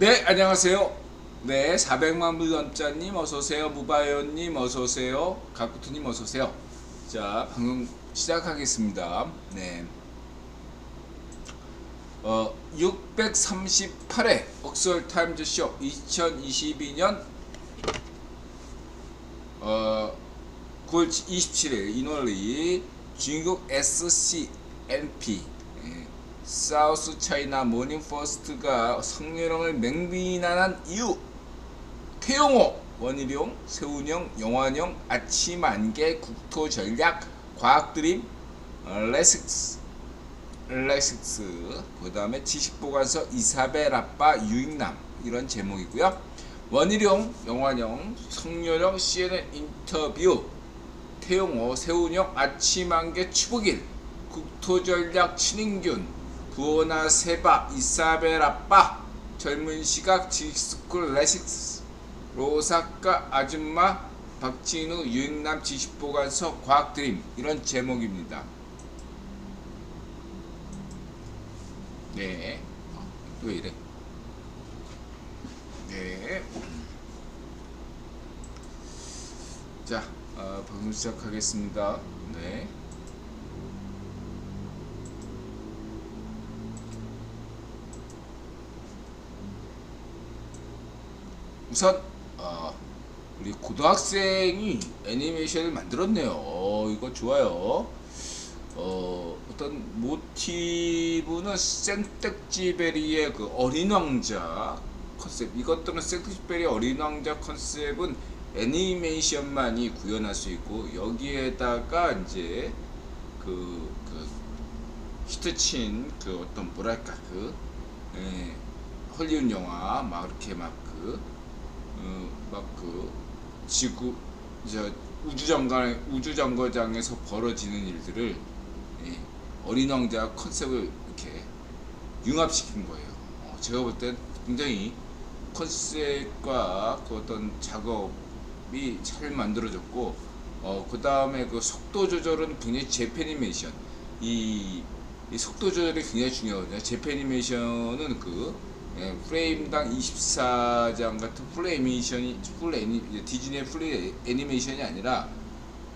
네, 안녕하세요. 네, 400만 불런짜님 어서오세요. 무바이오님 어서오세요. 가쿠투님 어서오세요. 자, 방송 시작하겠습니다. 네, 638회 옥스월 타임즈쇼 2022년 9월 27일 이널리 중국 SCNP 사우스 차이나 모닝 퍼스트가 성렬형을 맹비난한 이유. 태용호, 원희룡, 세운형, 영환형, 아침안개, 국토전략, 과학드림, 레식스, 그 다음에 지식보관서 이사벨 아빠 유익남, 이런 제목이고요. 원희룡, 영환형, 성렬형, CNN 인터뷰, 태용호, 세운형, 아침안개, 추복일, 국토전략, 친인균, 부오나 세바, 이사벨 아빠, 젊은 시각, 지식스쿨, 레식스, 로사카 아줌마, 박진우, 유익남, 지식보관서, 과학드림, 이런 제목입니다. 네. 왜 이래? 네. 자, 방송 시작하겠습니다. 네. 우선 우리 고등학생이 애니메이션을 만들었네요. 이거 좋아요. 어떤 모티브는 생텍쥐베리의 그 어린 왕자 컨셉. 이것들은 생텍쥐베리 어린 왕자 컨셉은 애니메이션만이 구현할 수 있고, 여기에다가 이제 그 히트친 그 어떤 뭐랄까 헐리우드 영화 막 이렇게 지구 우주정거장에서 벌어지는 일들을 어린 왕자 컨셉을 이렇게 융합시킨 거예요. 제가 볼 땐 굉장히 컨셉과 그 어떤 작업이 잘 만들어졌고, 그 다음에 그 속도 조절은 굉장히 재패니메이션, 이 속도 조절이 굉장히 중요하거든요. 재패니메이션은 프레임당 24장 같은 디즈니의 풀 애니메이션이 아니라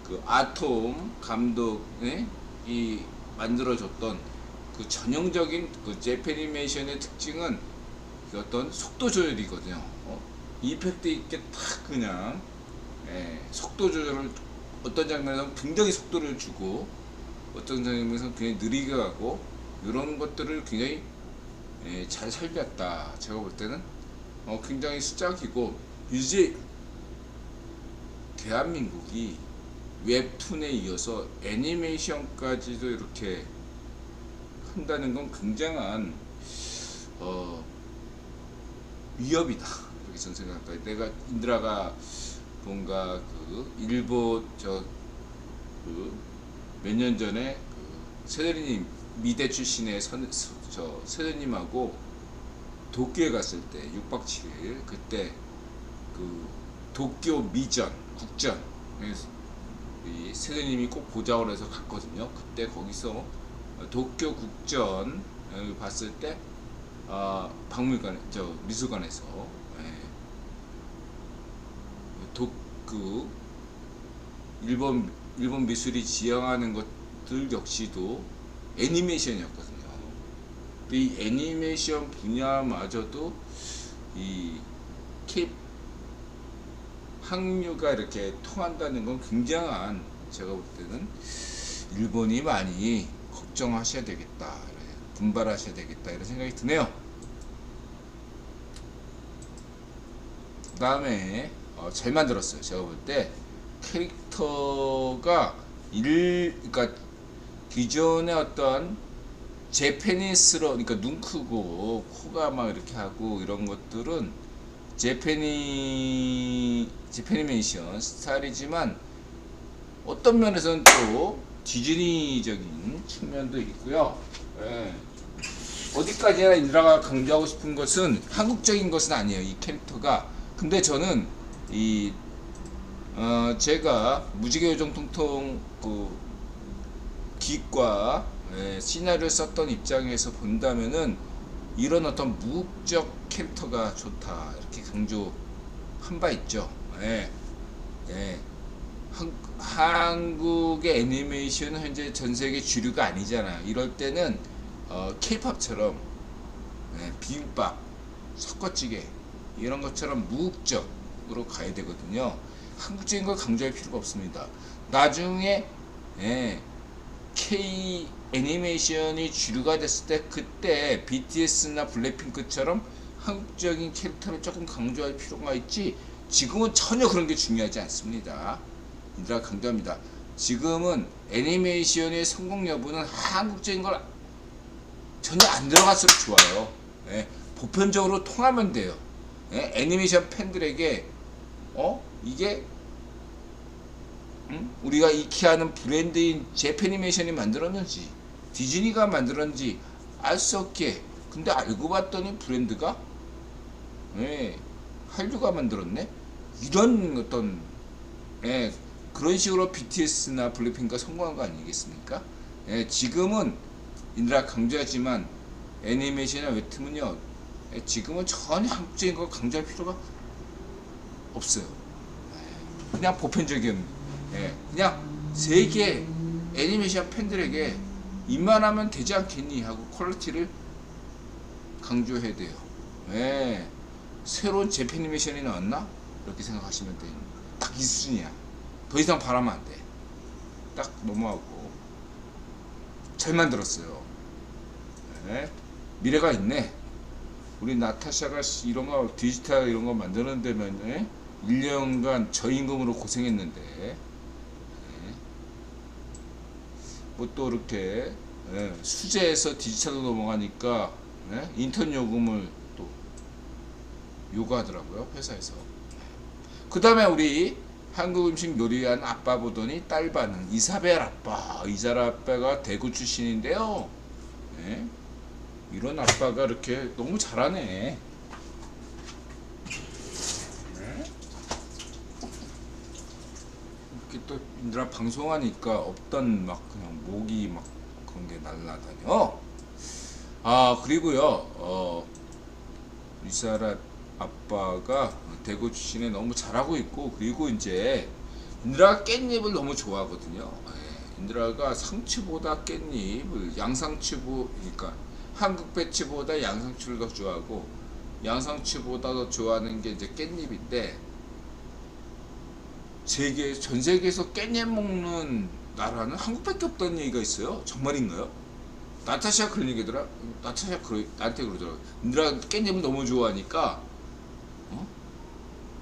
그 아톰 감독이 만들어줬던 그 전형적인 그 재패니메이션의 특징은 그 어떤 속도 조절이거든요. 이펙트 있게 탁 그냥 속도 조절을, 어떤 장면에서는 굉장히 속도를 주고 어떤 장면에서는 굉장히 느리게 가고, 이런 것들을 굉장히 잘 살렸다. 제가 볼 때는 굉장히 수작이고, 이제 대한민국이 웹툰에 이어서 애니메이션까지도 이렇게 한다는 건 굉장한 위협이다, 이렇게 저는 생각합니다. 내가 인드라가 뭔가 일본 몇 년 전에 세대리님 미대 출신의 세대님하고 도쿄에 갔을 때 6박 7일, 그때 도쿄 미전 국전 이 세대님이 꼭 보자고 해서 갔거든요. 그때 거기서 도쿄 국전 봤을 때 박물관 미술관에서 일본 미술이 지향하는 것들 역시도 애니메이션이었거든요. 이 애니메이션 분야마저도 이 항류가 이렇게 통한다는 건 굉장한, 제가 볼 때는 일본이 많이 걱정하셔야 되겠다, 분발하셔야 되겠다, 이런 생각이 드네요. 그 다음에 잘 만들었어요. 제가 볼 때 캐릭터가 그러니까 기존의 어떤 그러니까 눈 크고 코가 막 이렇게 하고 이런 것들은 재패니메이션 스타일이지만, 어떤 면에서는 또 디즈니적인 측면도 있고요. 어디까지나 인드라가 강조하고 싶은 것은 한국적인 것은 아니에요, 이 캐릭터가. 근데 저는 제가 무지개 요정 통통 기획과 시나리오를 썼던 입장에서 본다면은 이런 어떤 무국적 캐릭터가 좋다 이렇게 강조한 바 있죠. 예. 예. 한국의 애니메이션은 현재 전 세계 주류가 아니잖아. 이럴 때는 케이팝처럼 비빔밥, 섞어찌개 이런 것처럼 무국적으로 가야 되거든요. 한국적인 걸 강조할 필요가 없습니다. 나중에 K 애니메이션이 주류가 됐을 때 그때 BTS나 블랙핑크처럼 한국적인 캐릭터를 조금 강조할 필요가 있지, 지금은 전혀 그런 게 중요하지 않습니다. 이들아 강조합니다. 지금은 애니메이션의 성공 여부는 한국적인 걸 전혀 안 들어갈수록 좋아요. 보편적으로 통하면 돼요. 애니메이션 팬들에게 이게 우리가 익히하는 브랜드인 재패니메이션이 만들었는지 디즈니가 만들었는지 알 수 없게, 근데 알고 봤더니 브랜드가 한류가 만들었네, 이런 어떤 그런 식으로 BTS나 블랙핑크가 성공한 거 아니겠습니까? 지금은 인드라 강조하지만 애니메이션이나 웹툰은요, 지금은 전혀 한국적인 걸 강조할 필요가 없어요. 그냥 보편적인, 그냥 세계 애니메이션 팬들에게 입만 하면 되지 않겠니 하고 퀄리티를 강조해야 돼요. 새로운 재패니메이션이 나왔나? 이렇게 생각하시면 돼요. 딱 이 수준이야. 더 이상 바라면 안 돼. 딱 넘어가고 잘 만들었어요. 미래가 있네. 우리 나타샤가 이런 거 디지털 이런 거 만드는 데면 1년간 저임금으로 고생했는데 뭐 또 이렇게 수제에서 디지털로 넘어가니까 인턴 요금을 또 요구하더라고요, 회사에서. 그 다음에 우리 한국 음식 요리한 아빠 보더니 딸 반응. 이사벨 아빠. 이사벨 아빠가 대구 출신인데요. 이런 아빠가 이렇게 너무 잘하네. 이렇게 또 인들아 방송하니까 없던 막 그냥 목이 막 그런 게 날라다녀. 그리고요, 이사벨 아빠가 대구 출신에 너무 잘하고 있고, 그리고 이제 인드라가 깻잎을 너무 좋아하거든요. 인드라가 상추보다 깻잎을, 그러니까 한국 배추보다 양상추를 더 좋아하고, 양상추보다 더 좋아하는 게 이제 깻잎인데, 전 세계에서 깻잎 먹는 나라는 한국밖에 없다는 얘기가 있어요. 정말인가요? 나타샤가 그런 얘기더라. 나타샤가 나한테 그러더라고. 인드라 깻잎을 너무 좋아하니까,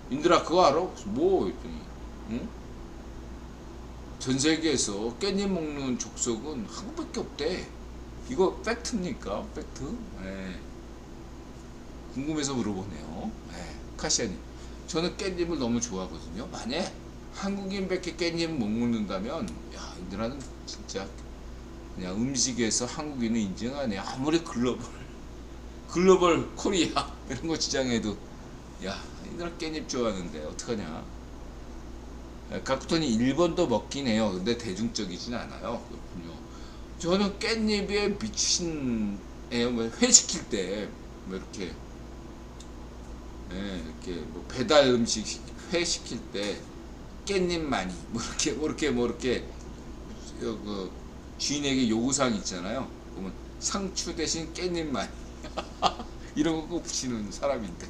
인드라 그거 알아? 뭐 했더니, 전 세계에서 깻잎 먹는 족속은 한국밖에 없대. 이거 팩트입니까? 팩트? 궁금해서 물어보네요. 카시아님, 저는 깻잎을 너무 좋아하거든요. 만약 한국인밖에 깻잎 못 먹는다면, 야, 인드라는 진짜 그냥 음식에서 한국인을 인정하네. 아무리 글로벌 코리아 이런 거 지정해도, 야, 인드라 깻잎 좋아하는데 어떡하냐. 가쿠토니 일본도 먹긴 해요. 근데 대중적이진 않아요. 그렇군요. 저는 깻잎에 미친, 회 시킬 때 뭐 이렇게 이렇게 뭐 배달 음식 회 시킬 때 깻잎 많이 뭐 이렇게 그 주인에게 요구사항 있잖아요. 그러면 상추 대신 깻잎 많이 이런 거 꼭 붙이는 사람인데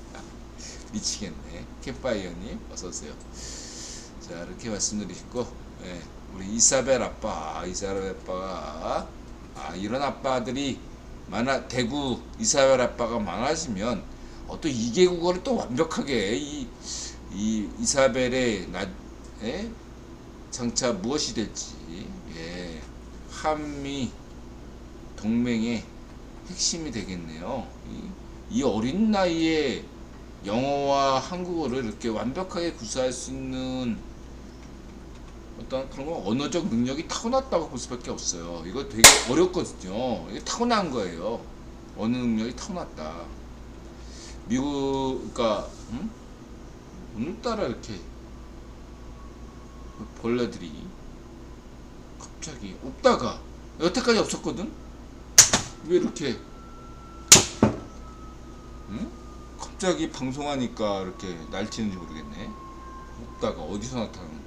미치겠네. 캠파이어님 어서오세요. 자, 이렇게 말씀드리고, 우리 이사벨 아빠가 이런 아빠들이 대구 이사벨 아빠가 많아지면 또 2개국어를 또 완벽하게 이 이사벨의 장차 무엇이 될지, 한미 동맹의 핵심이 되겠네요. 이 어린 나이에 영어와 한국어를 이렇게 완벽하게 구사할 수 있는 어떤 그런 거, 언어적 능력이 타고났다고 볼 수밖에 없어요. 이거 되게 어렵거든요. 이게 타고난 거예요. 언어 능력이 타고났다. 그러니까 오늘따라 이렇게 벌레들이 갑자기 없다가 여태까지 없었거든. 왜 이렇게 갑자기 방송하니까 이렇게 날뛰는지 모르겠네. 먹다가 어디서 나타나는.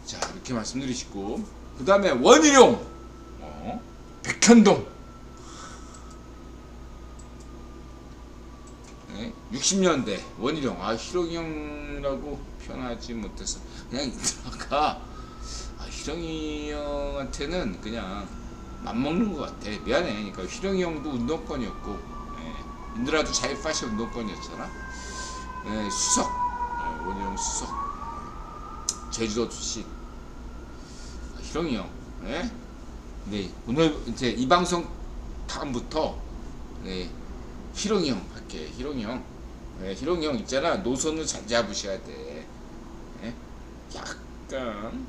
자, 이렇게 말씀드리시고, 그 다음에 원희룡, 백현동, 네, 60년대 원희룡. 희룡이 형이라고 표현하지 못해서 그냥 인드라가 희룡이 형한테는 그냥 맘먹는 것 같아. 미안해. 그러니까 희룡이 형도 운동권이었고, 인드라도 자이파시 운동권이었잖아. 수석, 원희룡 수석, 제주도 출신 희룡이 형. 네, 오늘 이제 이 방송 다음부터 희룡이 형 할게. 희룡이 형. 희룡이 형 있잖아. 노선을 잘 잡으셔야 돼. 약간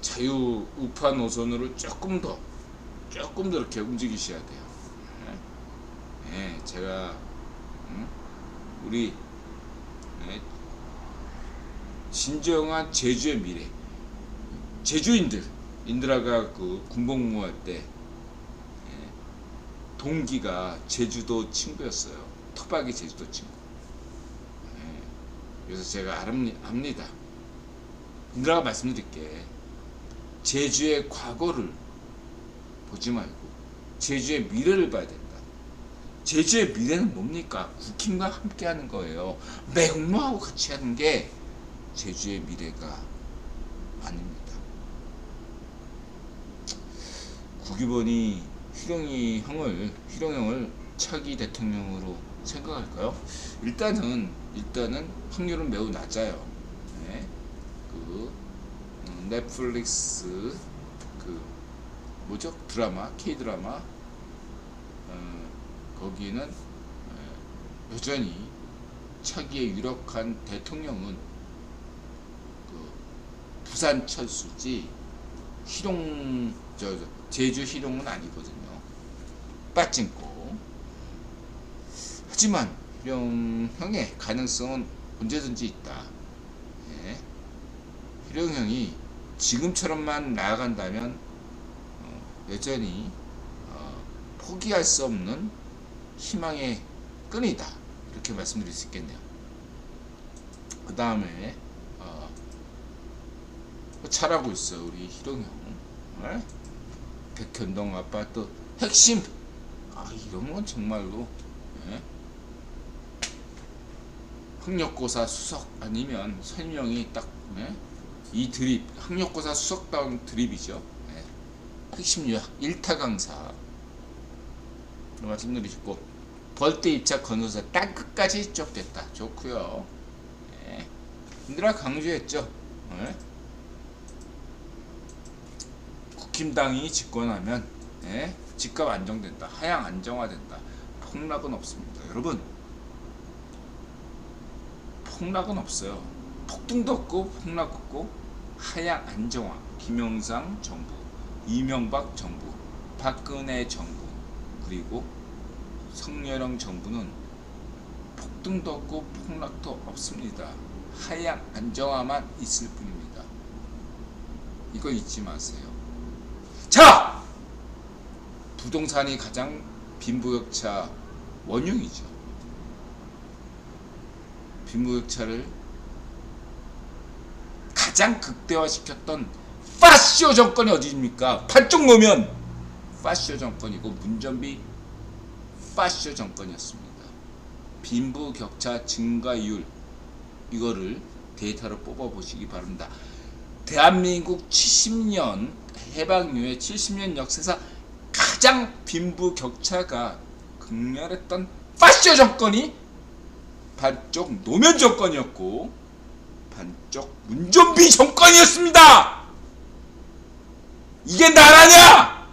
자유 우파 노선으로 조금 더 이렇게 움직이셔야 돼요. 제가 우리 진정한 제주의 미래. 제주인들, 인드라가 그 군복무할 때 동기가 제주도 친구였어요. 토박이 제주도 친구. 그래서 제가 압니다. 인드라가 말씀드릴게. 제주의 과거를 보지 말고 제주의 미래를 봐야 된다. 제주의 미래는 뭡니까? 국힘과 함께 하는 거예요. 맥노하고 같이 하는 게 제주의 미래가 아닙니다. 국유본이 희룡이 형을 차기 대통령으로 생각할까요? 일단은 확률은 매우 낮아요. 그 넷플릭스 그 뭐죠? 드라마, K 드라마 거기는 여전히 차기에 유력한 대통령은 그 부산 철수지 제주 희룡은 아니거든요. 빠찡고. 하지만 희룡 형의 가능성은 언제든지 있다. 희룡 형이 지금처럼만 나아간다면 여전히 포기할 수 없는 희망의 끈이다. 이렇게 말씀드릴 수 있겠네요. 그 다음에 잘하고 있어요. 우리 희룡 형. 백현동 아파트 핵심. 이런 건 정말로 학력고사 수석 아니면 설명이 딱 이 드립, 학력고사 수석다운 드립이죠. 핵심 요약 1타 강사 말씀드리셨고, 벌떼 입찰 건설사 땅 끝까지 쭉 됐다. 좋고요. 인드라 강조했죠. 국힘당이 집권하면 집값 안정된다. 하향 안정화된다. 폭락은 없습니다. 여러분, 폭락은 없어요. 폭등도 없고 폭락 없고 하향 안정화. 김영삼 정부, 이명박 정부, 박근혜 정부, 그리고 성렬영 정부는 폭등도 없고 폭락도 없습니다. 하향 안정화만 있을 뿐입니다. 이거 잊지 마세요. 자! 부동산이 가장 빈부격차 원흉이죠. 빈부격차를 가장 극대화시켰던 파쇼 정권이 어디입니까? 반쪽 놓으면 파쇼 정권이고, 문전비 파쇼 정권이었습니다. 빈부격차 증가율, 이거를 데이터로 뽑아보시기 바랍니다. 대한민국 70년 해방 이후에 70년 역사에서 가장 빈부격차가 극렬했던 파쇼 정권이 반쪽 노면 정권이었고, 반쪽 문전비 정권이었습니다. 이게 나라냐?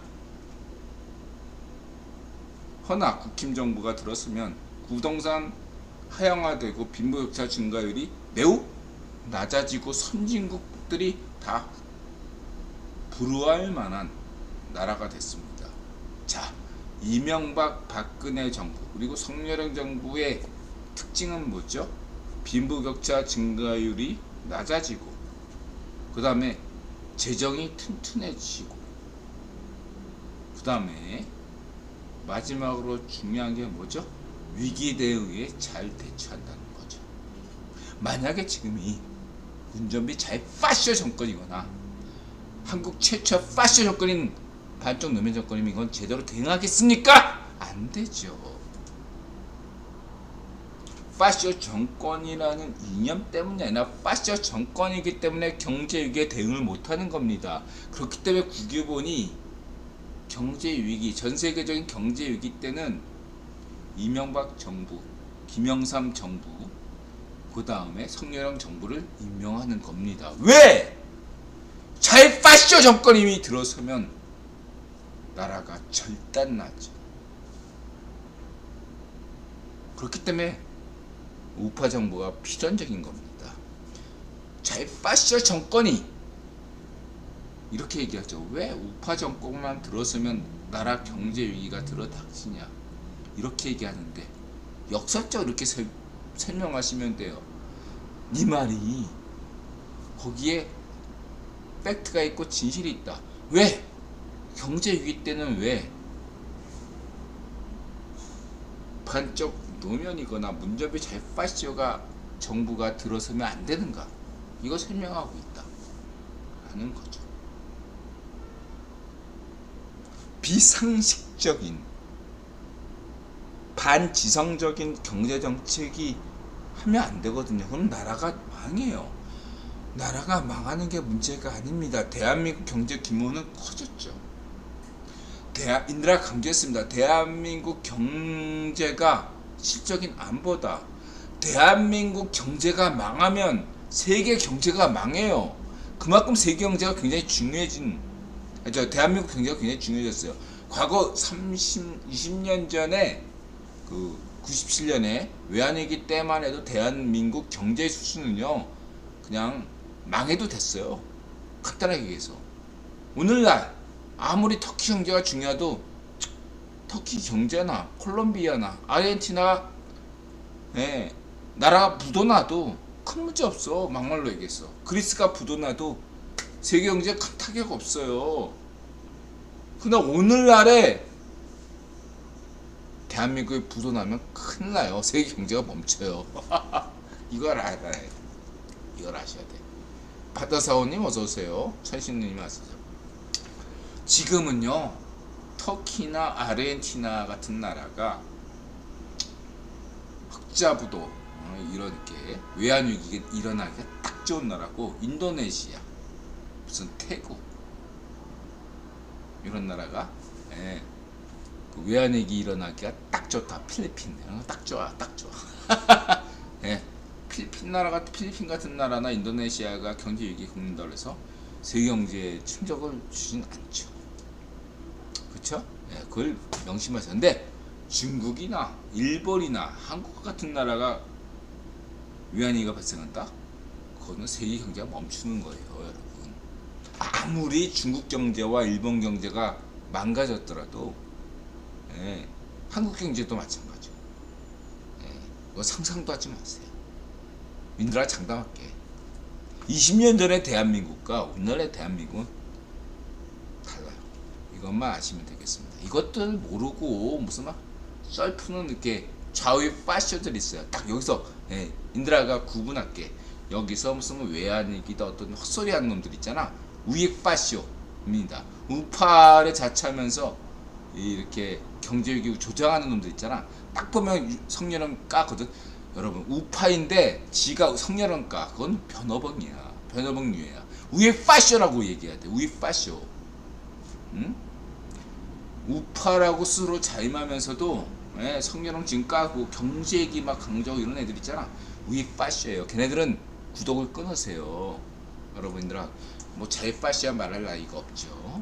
허나 국힘 정부가 들었으면 부동산 하향화되고 빈부격차 증가율이 매우 낮아지고 선진국들이 다 부러워할 만한 나라가 됐습니다. 자, 이명박 박근혜 정부 그리고 성렬영 정부의 특징은 뭐죠? 빈부격차 증가율이 낮아지고, 그 다음에 재정이 튼튼해지고, 그 다음에 마지막으로 중요한 게 뭐죠? 위기 대응에 잘 대처한다는 거죠. 만약에 지금이 운전비 잘 파쇼 정권이거나 한국 최초 파쇼 정권인 반쪽 노면 정권이면 이건 제대로 대응하겠습니까? 안 되죠. 파쇼 정권이라는 이념 때문이 아니라 파쇼 정권이기 때문에 경제 위기에 대응을 못하는 겁니다. 그렇기 때문에 국유본이 경제 위기, 전 세계적인 경제 위기 때는 이명박 정부, 김영삼 정부, 그 다음에 성렬형 정부를 임명하는 겁니다. 왜? 잘 파쇼 정권이 들어서면 나라가 절단나죠. 그렇기 때문에 우파 정부가 필연적인 겁니다. 잘 파쇼 정권이 이렇게 얘기하죠. 왜 우파 정권만 들어서면 나라 경제 위기가 들어닥치냐, 이렇게 얘기하는데 역설적으로 이렇게 설명하시면 돼요. 네 말이 거기에 팩트가 있고 진실이 있다. 왜? 경제 위기 때는 왜 반쪽 노면이거나 문접이 잘 파쇼가 정부가 들어서면 안 되는가? 이거 설명하고 있다 라는 거죠. 비상식적인 반지성적인 경제정책이 하면 안 되거든요. 그럼 나라가 망해요. 나라가 망하는 게 문제가 아닙니다. 대한민국 경제 규모는 커졌죠. 인드라 강조했습니다. 대한민국 경제가 실적인 안보다. 대한민국 경제가 망하면 세계 경제가 망해요. 그만큼 세계 경제가 굉장히 대한민국 경제가 굉장히 중요해졌어요. 과거 20년 전에 97년에 외환위기 때만 해도 대한민국 경제 수준은요 그냥 망해도 됐어요. 간단하게 얘기해서 오늘날 아무리 터키 경제가 중요해도 터키 경제나 콜롬비아나 아르헨티나 나라가 부도나도 큰 문제 없어. 막말로 얘기했어. 그리스가 부도나도 세계 경제에 큰 타격 없어요. 그러나 오늘날에 대한민국이 부도나면 큰일 나요. 세계 경제가 멈춰요. 이걸 알아야 돼. 이걸 아셔야 돼. 바다사원님 어서오세요. 천신님 어서오세요. 지금은요 터키나 아르헨티나 같은 나라가 흑자부도 이렇게 외환위기가 일어나기가 딱 좋은 나라고, 인도네시아, 무슨 태국 이런 나라가 그 외환위기 일어나기가 딱 좋다. 필리핀 딱 좋아, 딱 좋아. 필리핀 같은 나라나 인도네시아가 경제 위기에 겪는다고 해서 세계 경제에 충격을 주진 않죠. 그렇죠? 그걸 명심하세요. 근데 중국이나 일본이나 한국 같은 나라가 외환위기가 발생한다? 그거는 세계 경제가 멈추는 거예요, 여러분. 아무리 중국 경제와 일본 경제가 망가졌더라도 한국 경제도 마찬가지고 그거 상상도 하지 마세요. 민들아 장담할게. 20년 전에 대한민국과 오늘의 대한민국은 달라요. 이것만 아시면 되겠습니다. 이것들 모르고 무슨 막 썰푸는 이렇게 좌우에 파쇼들 있어요. 딱 여기서 인드라가 구분할게. 여기서 무슨 외환위기다 어떤 헛소리 하는 놈들 있잖아. 우익 파쇼입니다. 우파를 자처하면서 이렇게 경제위기 조장하는 놈들 있잖아. 딱 보면 성렬은 까거든. 여러분 우파인데 지가 성렬은 까. 그건 변어벙이야. 변어벙류야. 우익 파쇼라고 얘기해야 돼. 우익 파쇼. 응? 우파라고 스스로 자임하면서도 성렬은 지금 까고 경제얘기 막 강조하고 이런 애들 있잖아. 우익 파쇼예요. 걔네들은 구독을 끊으세요. 여러분들아 뭐 자유파쇼야 말할 나이가 없죠.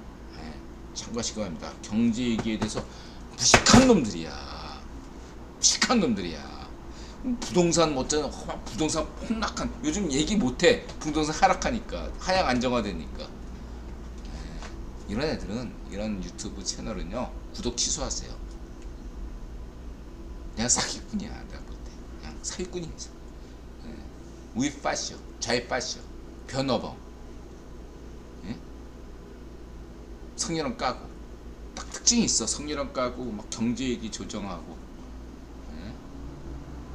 참고하시기 바랍니다. 경제위기에 대해서 무식한 놈들이야. 무식한 놈들이야. 부동산 못잖아. 부동산 폭락한. 요즘 얘기 못해. 부동산 하락하니까. 하향 안정화되니까. 이런 애들은 이런 유튜브 채널은요 구독 취소하세요. 그냥 사기꾼이야. 내가 볼 때 그냥 사기꾼이야. 우익 파쇼, 자유 파쇼, 변어벙, 성렬은 까고 딱 특징. 특징이 있어. 성렬한 까고 막 경제 위기 조정하고, 예?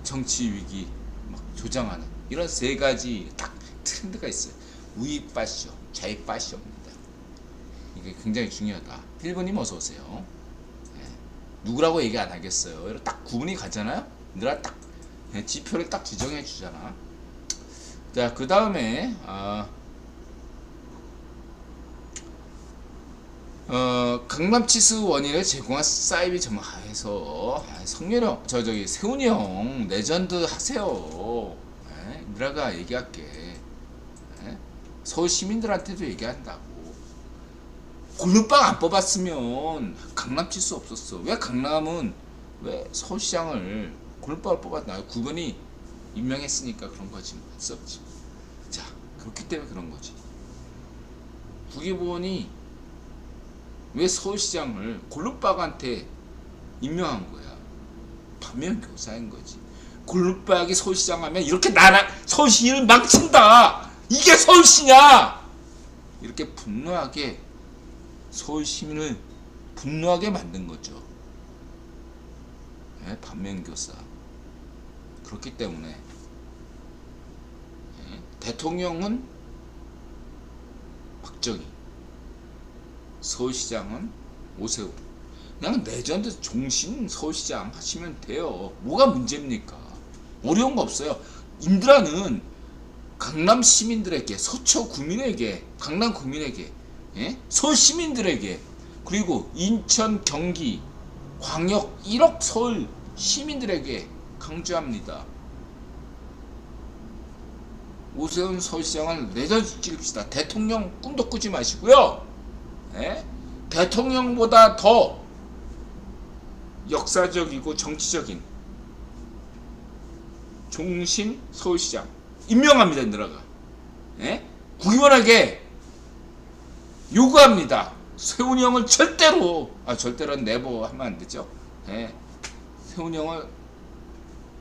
정치 위기 막 조정하는 이런 세 가지 딱 트렌드가 있어요. 우익 파쇼, 좌익 파쇼입니다. 이게 굉장히 중요하다. 1번님 어서 오세요. 예. 누구라고 얘기 안 하겠어요. 딱 구분이 가잖아요. 누가 딱 지표를 딱 지정해 주잖아. 자, 그 다음에 강남치수 원인을 제공한 사이비 전문가에서 성렬형 저기 세훈이 형 레전드 하세요. 누라가 얘기할게. 서울 시민들한테도 얘기한다고. 골룸빵 안 뽑았으면 강남치수 없었어. 왜 강남은 왜 서울시장을 골룸빵을 뽑았나? 9번이 임명했으니까 그런 거지. 할 수 없지. 자, 그렇기 때문에 그런 거지. 국회의원이 왜 서울시장을 골룸박한테 임명한 거야? 반면 교사인 거지. 골룸박이 서울시장 하면 이렇게 나라 서울시를 망친다. 이게 서울시냐? 이렇게 분노하게 서울 시민을 분노하게 만든 거죠. 네, 반면 교사. 그렇기 때문에 네, 대통령은 박정희, 서울시장은 오세훈. 그냥 레전드 종신 서울시장 하시면 돼요. 뭐가 문제입니까? 어려운 거 없어요. 인드라는 강남 시민들에게, 서초 구민에게, 강남 구민에게, 예? 서울 시민들에게, 그리고 인천, 경기, 광역 1억 서울 시민들에게 강조합니다. 오세훈 서울시장은 레전드 찍읍시다. 대통령 꿈도 꾸지 마시고요. 예? 대통령보다 더 역사적이고 정치적인 종신 서울시장 임명합니다. 인드라가. 예? 국회의원에게 요구합니다. 세훈이 형을 절대로는 내보 하면 안 되죠. 예? 세훈이 형을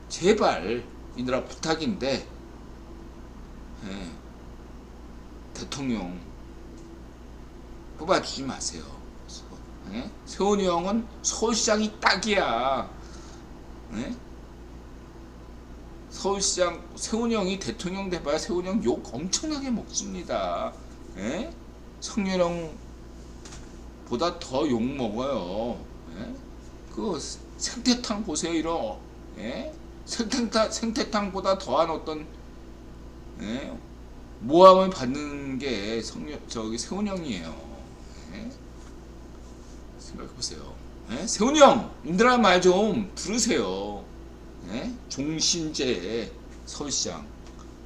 제발 인드라 부탁인데, 예? 대통령 뽑아주지 마세요. 예? 세훈이 형은 서울시장이 딱이야. 예? 서울시장 세훈이 형이 대통령 돼봐야 세훈이 형 욕 엄청나게 먹습니다. 예? 성렬형 보다 더 욕 먹어요. 예? 그 생태탕 보세요. 이런 예? 생태탕보다 더한 어떤 예? 모함을 받는 게 저기 세훈이 형이에요. 예? 생각해보세요. 예? 세훈이 형, 인드라 말 좀 들으세요. 예? 종신제 서울시장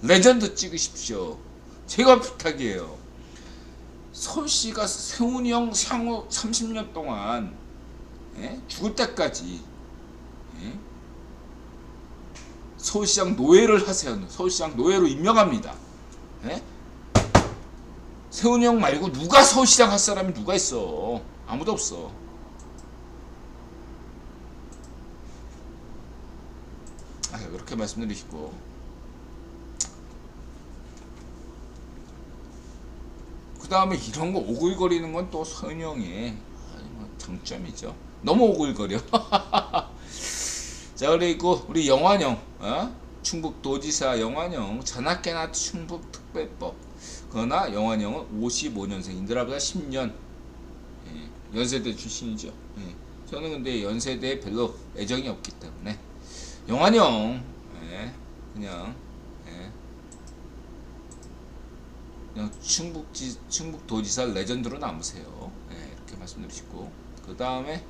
레전드 찍으십시오. 제가 부탁이에요. 서울시가 세훈이 형 향후 30년 동안 예? 죽을 때까지 예? 서울시장 노예를 하세요. 서울시장 노예로 임명합니다. 예? 세훈이 형 말고 누가 서울시장 할 사람이 누가 있어? 아무도 없어. 그렇게 말씀드리시고, 그 다음에 이런 거 오글거리는 건 또 세훈이 형의 장점이죠. 너무 오글거려. 자, 그리고 우리 영환형, 충북도지사 영환형, 전학계나 충북특별법. 그러나 영환형은 55년생, 인드라보다 10년 예, 연세대 출신이죠. 예. 저는 근데 연세대에 별로 애정이 없기 때문에 영환형 예, 그냥 충북도지사 레전드로 남으세요. 예, 이렇게 말씀드리시고, 그 다음에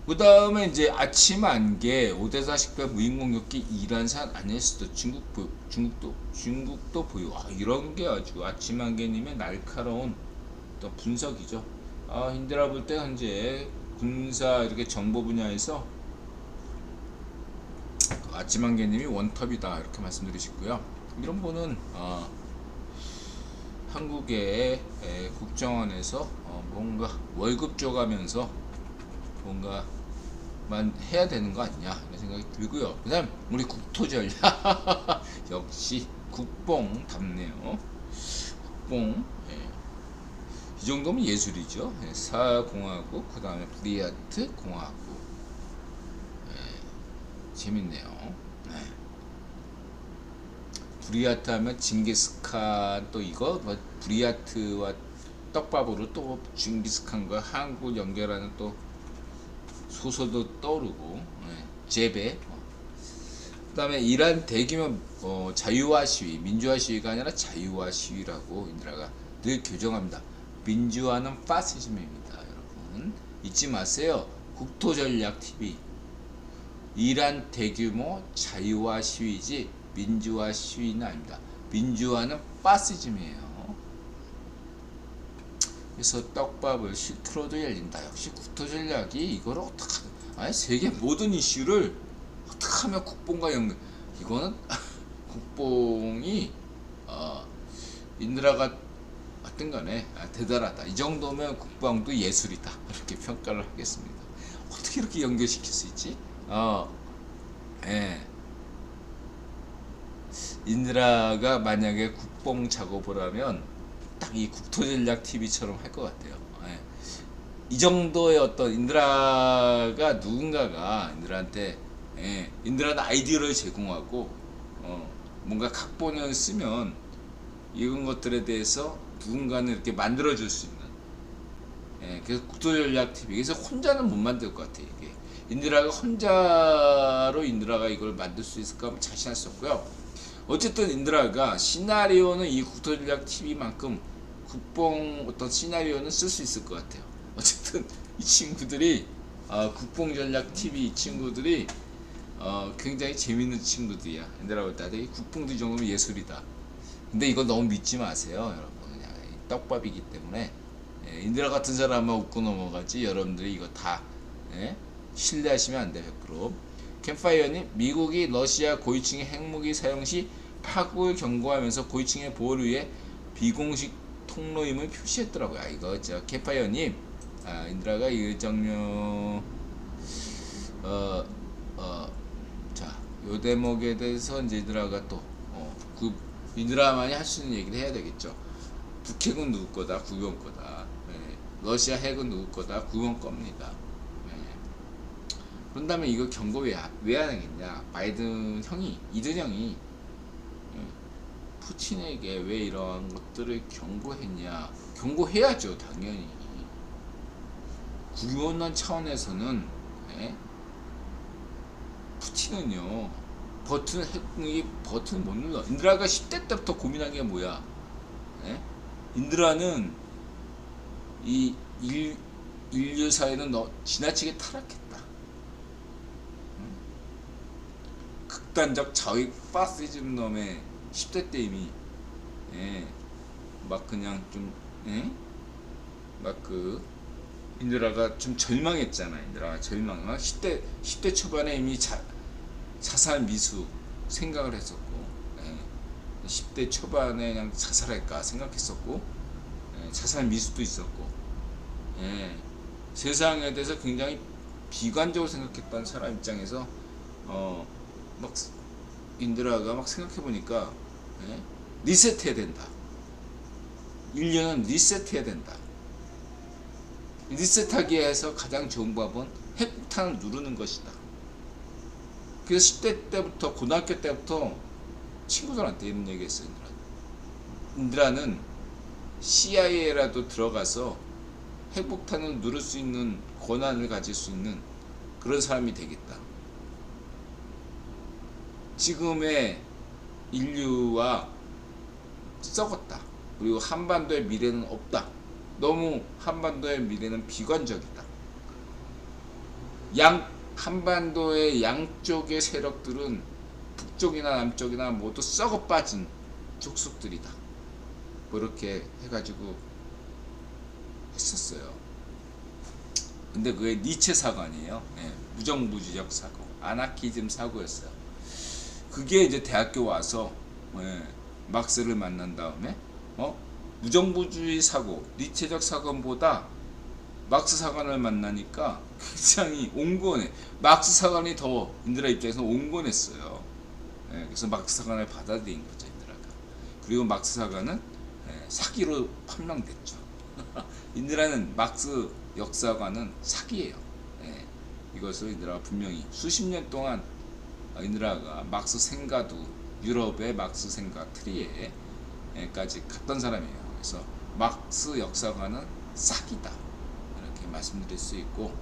그 다음에 이제 아침 안개 5대4 식별 무인공격기 이란산 안에서도 중국도 보유. 이런 게 아주 아침 안개님의 날카로운 또 분석이죠. 힌드라 볼 때 현재 군사 이렇게 정보 분야에서 아침 안개님이 원톱이다 이렇게 말씀드리시고요. 이런 분은 한국의 국정원에서 뭔가 월급 줘가면서 뭔가만 해야 되는 거 아니냐 이런 생각이 들고요. 그 다음 우리 국토전략 역시 국뽕답네요. 국뽕. 예. 이 정도면 예술이죠. 예. 사공화국, 그 다음에 브리아트 공화국. 예. 재밌네요. 네. 브리아트 하면 징기스칸, 또 이거 뭐 브리아트와 떡밥으로 또 징기스칸과 한국 연결하는 또 소설도 떠오르고. 예. 제베. 그 다음에 이란 대규모 자유화 시위, 민주화 시위가 아니라 자유화 시위라고 인드라가 늘 교정합니다. 민주화는 파시즘입니다. 여러분 잊지 마세요. 국토전략TV 이란 대규모 자유화 시위지 민주화 시위는 아닙니다. 민주화는 파시즘이에요. 그래서 떡밥을 실크로도 열린다. 역시 국토전략이 이걸 어떻게 아니 세계 모든 이슈를 어떻게 하면 국뽕과 연결, 이거는 국뽕이 인드라가 어떤 간에 대단하다. 이 정도면 국뽕도 예술이다. 이렇게 평가를 하겠습니다. 어떻게 이렇게 연결시킬 수 있지? 예. 인드라가 만약에 국뽕 작업을 하면 딱 이 국토전략 TV처럼 할 것 같아요. 예. 이 정도의 어떤 인드라가 누군가가 인드라한테 인드라는 아이디어를 제공하고 뭔가 각본을 쓰면 이런 것들에 대해서 누군가는 이렇게 만들어줄 수 있는. 그래서 국토전략 TV. 그래서 혼자는 못 만들 것 같아요. 이게 인드라가 혼자로 인드라가 이걸 만들 수 있을까 하면 자신할 수 없고요. 어쨌든 인드라가 시나리오는 이 국토전략 TV만큼 국뽕 어떤 시나리오는 쓸 수 있을 것 같아요. 어쨌든 이 친구들이 국뽕전략 TV 이 친구들이 굉장히 재밌는 친구들이야. 인드라 볼 때 이 국뽕도 이 정도면 예술이다. 근데 이거 너무 믿지 마세요, 여러분. 그냥 떡밥이기 때문에 인드라 같은 사람만 웃고 넘어가지. 여러분들이 이거 다 신뢰하시면 안 돼. 100%. 캠파이어님, 미국이 러시아 고위층의 핵무기 사용 시 파국을 경고하면서 고위층의 보호를 위해 비공식 통로임을 표시했더라고요. 이거 저 캠파이어님, 인드라가 이 장면 자, 요 대목에 대해서 이제 인드라가 또 인드라만이 할 수 있는 얘기를 해야 되겠죠. 북핵은 누구 거다? 구경 거다. 러시아 핵은 누구 거다? 구경 겁니다. 그런다면 이거 경고 왜 안 하겠냐? 바이든 형이, 이든 형이 푸틴에게 왜 이러한 것들을 경고했냐? 경고해야죠, 당연히. 국유원론 차원에서는 푸틴은요 핵무기 버튼 못 눌러. 인드라가 10대 때부터 고민한 게 뭐야? 인드라는 이 인류 사회는 지나치게 타락했다. 극단적 자위 파시즘 놈의 10대 때 이미 막 그냥 좀 막 인드라가 좀 절망했잖아. 인드라가 절망. 10대 초반에 이미 자살 미수 생각을 했었고, 10대 초반에 그냥 자살할까 생각했었고, 자살 미수도 있었고, 세상에 대해서 굉장히 비관적으로 생각했던 사람 입장에서 막 인드라가 막 생각해보니까 리셋해야 된다. 인류는 리셋해야 된다. 리셋하기 위해서 가장 좋은 방법은 핵폭탄을 누르는 것이다. 그래서 10대 때부터, 고등학교 때부터 친구들한테 이런 얘기 했어요. 인드라는 CIA라도 들어가서 핵폭탄을 누를 수 있는 권한을 가질 수 있는 그런 사람이 되겠다. 지금의 인류와 썩었다. 그리고 한반도의 미래는 없다. 너무 한반도의 미래는 비관적이다. 한반도의 양쪽의 세력들은 북쪽이나 남쪽이나 모두 썩어 빠진 족속들이다. 뭐 이렇게 해가지고 했었어요. 근데 그게 니체 사관이에요. 무정부주의적 사고, 아나키즘 사고였어요. 그게 이제 대학교 와서 막스를 만난 다음에 무정부주의 사고, 니체적 사관보다 막스 사관을 만나니까 굉장히 온건해. 막스 사관이 더 인드라 입장에서 온건했어요. 그래서 막스 사관을 받아들인 거죠, 인드라가. 그리고 막스 사관은 사기로 판명됐죠. 인드라는 막스 역사관은 사기예요. 이것을 인드라가 분명히 수십 년 동안 인드라가 막스 생가도 유럽의 막스 생가 트리에까지 갔던 사람이에요. 그래서 막스 역사관은 사기다 이렇게 말씀드릴 수 있고,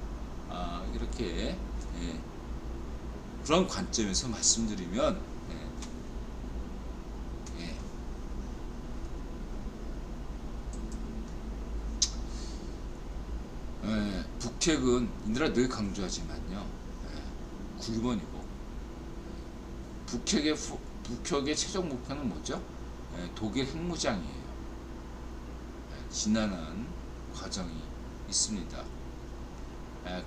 이렇게 그런 관점에서 말씀드리면 북핵은 인드라 늘 강조하지만요, 9번이고 북핵의 최종 목표는 뭐죠? 독일 핵무장이에요. 지난한 과정이 있습니다.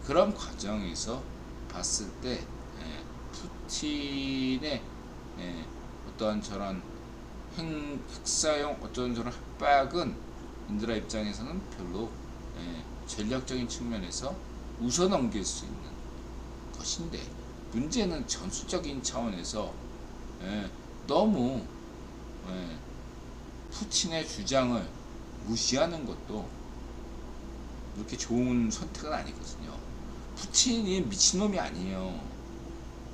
그런 과정에서 봤을 때 푸틴의 어떠한 저런 핵사용 어떤 저런 협박은 인드라 입장에서는 별로 전략적인 측면에서 웃어 넘길 수 있는 것인데, 문제는 전술적인 차원에서 너무 푸틴의 주장을 무시하는 것도 그렇게 좋은 선택은 아니거든요. 푸틴이 미친놈이 아니에요.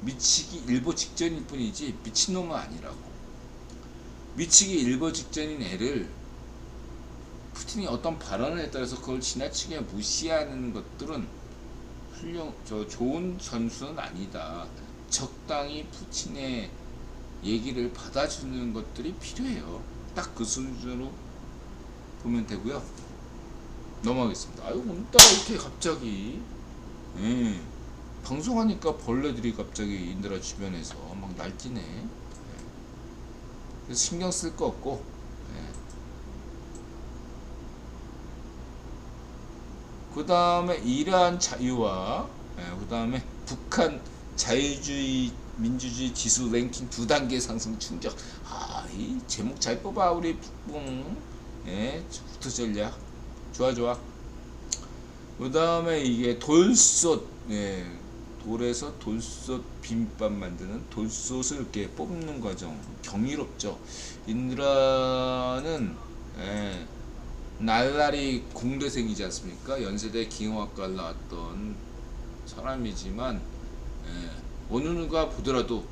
미치기 일보 직전일 뿐이지 미친놈은 아니라고. 미치기 일보 직전인 애를 푸틴이 어떤 발언에 따라서 그걸 지나치게 무시하는 것들은 좋은 전술은 아니다. 적당히 푸틴의 얘기를 받아주는 것들이 필요해요. 딱 그 수준으로 보면 되고요. 넘어가겠습니다. 아유, 오늘따라 이렇게 갑자기 방송하니까 벌레들이 갑자기 인드라 주변에서 막 날뛰네. 그래서 신경 쓸 거 없고, 그 다음에 이란 자유와 그 다음에 북한 자유주의 민주주의 지수 랭킹 2단계 상승 충격. 이 제목 잘 뽑아 우리 북봉. 후트 전략 좋아. 그 다음에 이게 돌솥, 돌에서 돌솥 비빔밥 만드는 돌솥을 이렇게 뽑는 과정 경이롭죠. 인드라는 날라리 공대생이지 않습니까? 연세대 기형학과를 나왔던 사람이지만 어느 누가 보더라도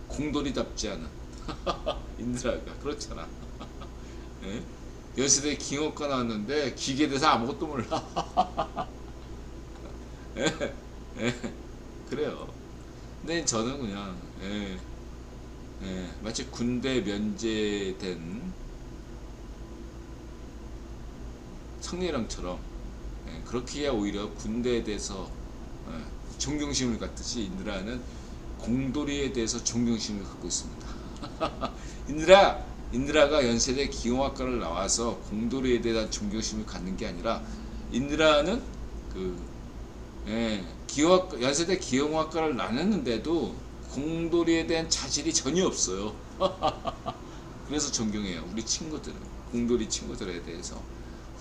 공돌이답지 않은 인드라가 그렇잖아. 연세대 기형학과 나왔는데 기계에 대해서 아무것도 몰라. 그래요. 근데 저는 그냥 마치 군대 면제된 성리랑처럼 그렇게 해야 오히려 군대에 대해서 존경심을 갖듯이 인드라는 공돌이에 대해서 존경심을 갖고 있습니다. 인드라가 연세대 기용학과를 나와서 공돌이에 대한 존경심을 갖는 게 아니라, 인드라는 연세대 기용학과를 나눴는데도 공돌이에 대한 자질이 전혀 없어요. 그래서 존경해요. 우리 친구들은, 공돌이 친구들에 대해서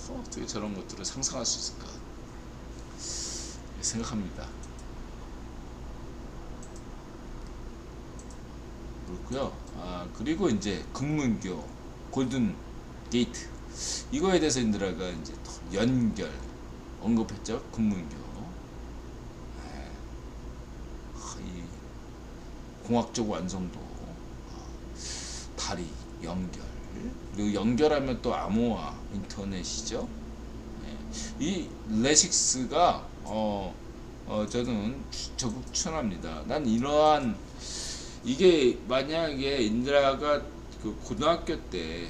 어떻게 저런 것들을 상상할 수 있을까 생각합니다. 그렇고요. 그리고 이제 금문교, 골든 게이트, 이거에 대해서 인드라가 이제 연결 언급했죠. 금문교, 이 공학적 완성도, 다리 연결, 그리고 연결하면 또 암호화 인터넷이죠. 이 레식스가 저는 적극 추천합니다. 난 이러한, 이게 만약에 인드라가 그 고등학교 때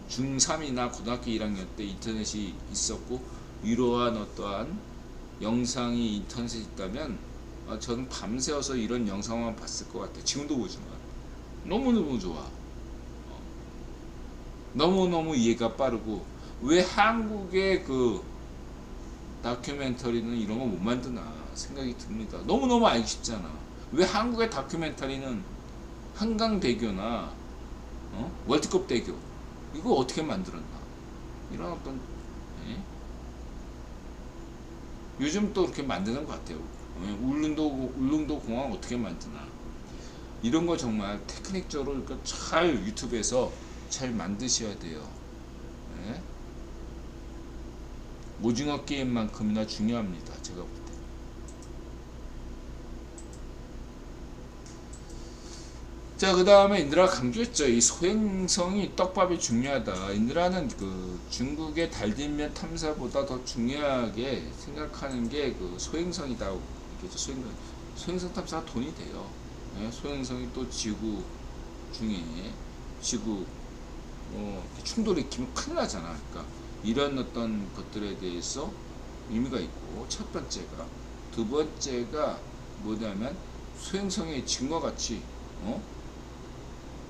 중3이나 고등학교 1학년 때 인터넷이 있었고 이러한 어떠한 영상이 인터넷에 있다면 저는 밤새워서 이런 영상만 봤을 것 같아요. 지금도 보지만 너무너무 좋아. 너무너무 이해가 빠르고, 왜 한국의 그 다큐멘터리는 이런 거 못 만드나 생각이 듭니다. 너무너무 알기 쉽잖아. 왜 한국의 다큐멘터리는 한강대교나 월드컵대교 이거 어떻게 만들었나, 이런 어떤 요즘 또 그렇게 만드는 것 같아요. 울릉도 공항 어떻게 만드나. 이런 거 정말 테크닉적으로 잘 유튜브에서 잘 만드셔야 돼요. 예? 오징어 게임만큼이나 중요합니다. 제가 볼 때. 자, 그 다음에 인드라가 강조했죠. 이 소행성이 떡밥이 중요하다. 인드라는 그 중국의 달뒷면 탐사보다 더 중요하게 생각하는 게 그 소행성이다. 이렇게 소행성 탐사가 돈이 돼요. 예? 소행성이 또 지구 중에 지구 충돌이 일으키면 큰일 나잖아. 그러니까 이런 어떤 것들에 대해서 의미가 있고, 첫 번째가. 두 번째가 뭐냐면 소행성의 지금과 같이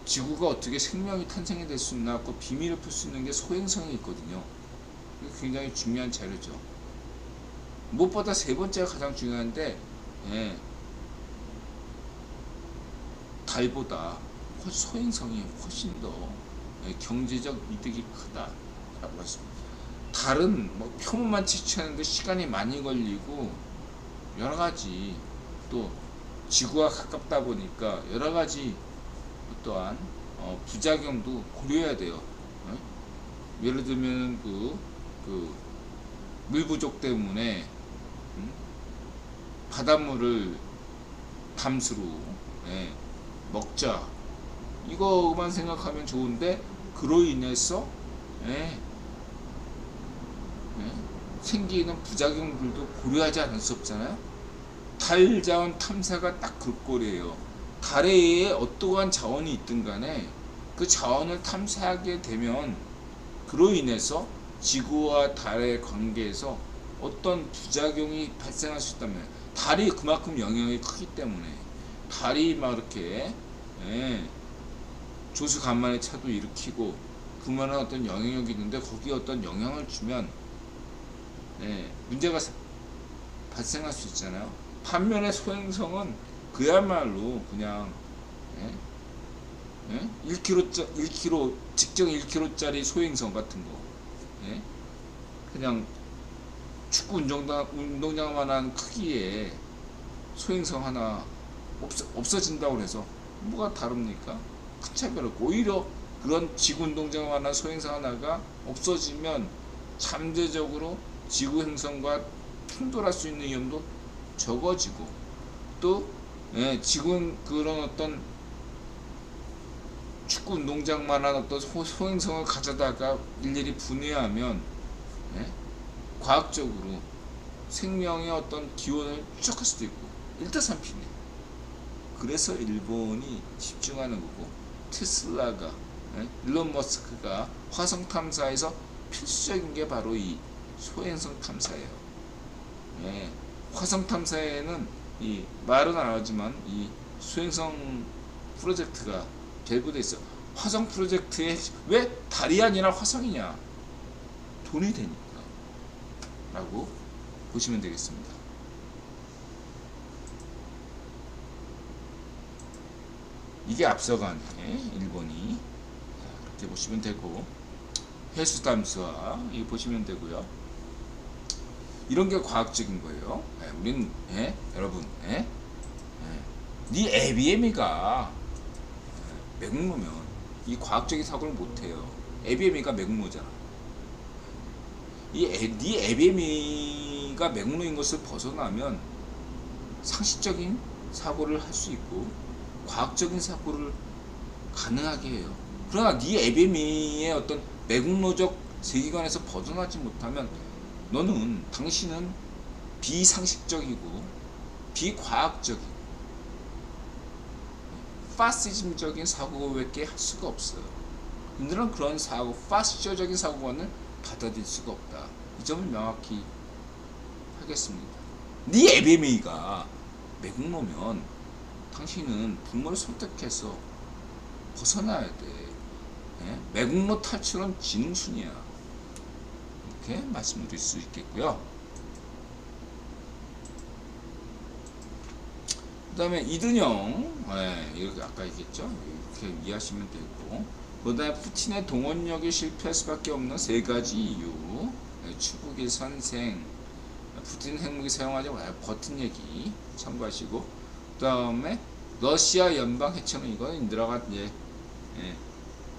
지구가 어떻게 생명이 탄생이 될 수 있나 그 비밀을 풀 수 있는 게 소행성이 있거든요. 이게 굉장히 중요한 자료죠. 무엇보다 세 번째가 가장 중요한데, 예, 달보다 소행성이 훨씬 더 경제적 이득이 크다라고 했습니다. 달은 뭐 표면만 채취하는데 시간이 많이 걸리고 여러 가지, 또 지구와 가깝다 보니까 여러 가지 또한 부작용도 고려해야 돼요. 예를 들면 물 부족 때문에 바닷물을 담수로 먹자, 이거만 생각하면 좋은데 그로 인해서 생기는 부작용들도 고려하지 않을 수 없잖아요. 달 자원 탐사가 딱 그 꼴이에요. 달에 어떠한 자원이 있든 간에 그 자원을 탐사하게 되면 그로 인해서 지구와 달의 관계에서 어떤 부작용이 발생할 수 있다면, 달이 그만큼 영향이 크기 때문에 달이 막 이렇게 조수 간만의 차도 일으키고 그만한 어떤 영향력이 있는데 거기에 어떤 영향을 주면 문제가 발생할 수 있잖아요. 반면에 소행성은 그야말로 그냥 1kg 직경 1kg짜리 소행성 같은 거, 그냥 축구 운동장만한 크기의 소행성 하나 없어진다고 해서 뭐가 다릅니까? 큰 차별 없고, 오히려 그런 지구 운동장만한 소행성 하나가 없어지면 잠재적으로 지구 행성과 충돌할 수 있는 위험도 적어지고, 또 지금 그런 어떤 축구 운동장만한 어떤 소행성을 가져다가 일일이 분해하면 과학적으로 생명의 어떤 기원을 추적할 수도 있고 일타산피네. 그래서 일본이 집중하는 거고, 테슬라가 일론 머스크가 화성 탐사에서 필수적인 게 바로 이 소행성 탐사예요. 화성 탐사에는 이 말은 안 하지만 이 소행성 프로젝트가 결부돼 있어. 화성 프로젝트에 왜 달이 아니라 화성이냐? 돈이 되니까 라고 보시면 되겠습니다. 이게 앞서가네 일본이. 이렇게 보시면 되고, 해수 탐사 이거 보시면 되고요. 이런 게 과학적인 거예요. 우린 여러분 네 ABM이가 맥로면 이 과학적인 사고를 못해요. ABM이가 맥로잖아. 네 ABM이가 맥로인 것을 벗어나면 상식적인 사고를 할 수 있고 과학적인 사고를 가능하게 해요. 그러나 네 ABM이의 어떤 맥로적 세계관에서 벗어나지 못하면 당신은 비상식적이고 비과학적이고 파시즘적인 사고밖에 할 수가 없어요. 인들은 그런 사고, 파시즘적인 사고관을 받아들일 수가 없다. 이 점을 명확히 하겠습니다. 네 ABM이가 맥로면 당신은 분모를 선택해서 벗어나야 돼. 맥로 탈출은 진순이야. 이렇게 말씀드릴 수 있겠고요. 그 다음에 이든영, 이렇게 아까 얘기했죠. 이렇게 이해하시면 되고, 그 다음에 푸틴의 동원력이 실패할 수밖에 없는 세 가지 이유, 추국의 선생, 푸틴 핵무기 사용하지 말고 버튼 얘기 참고하시고, 그 다음에 러시아 연방 해체는 이거는 인드라가 이제 예,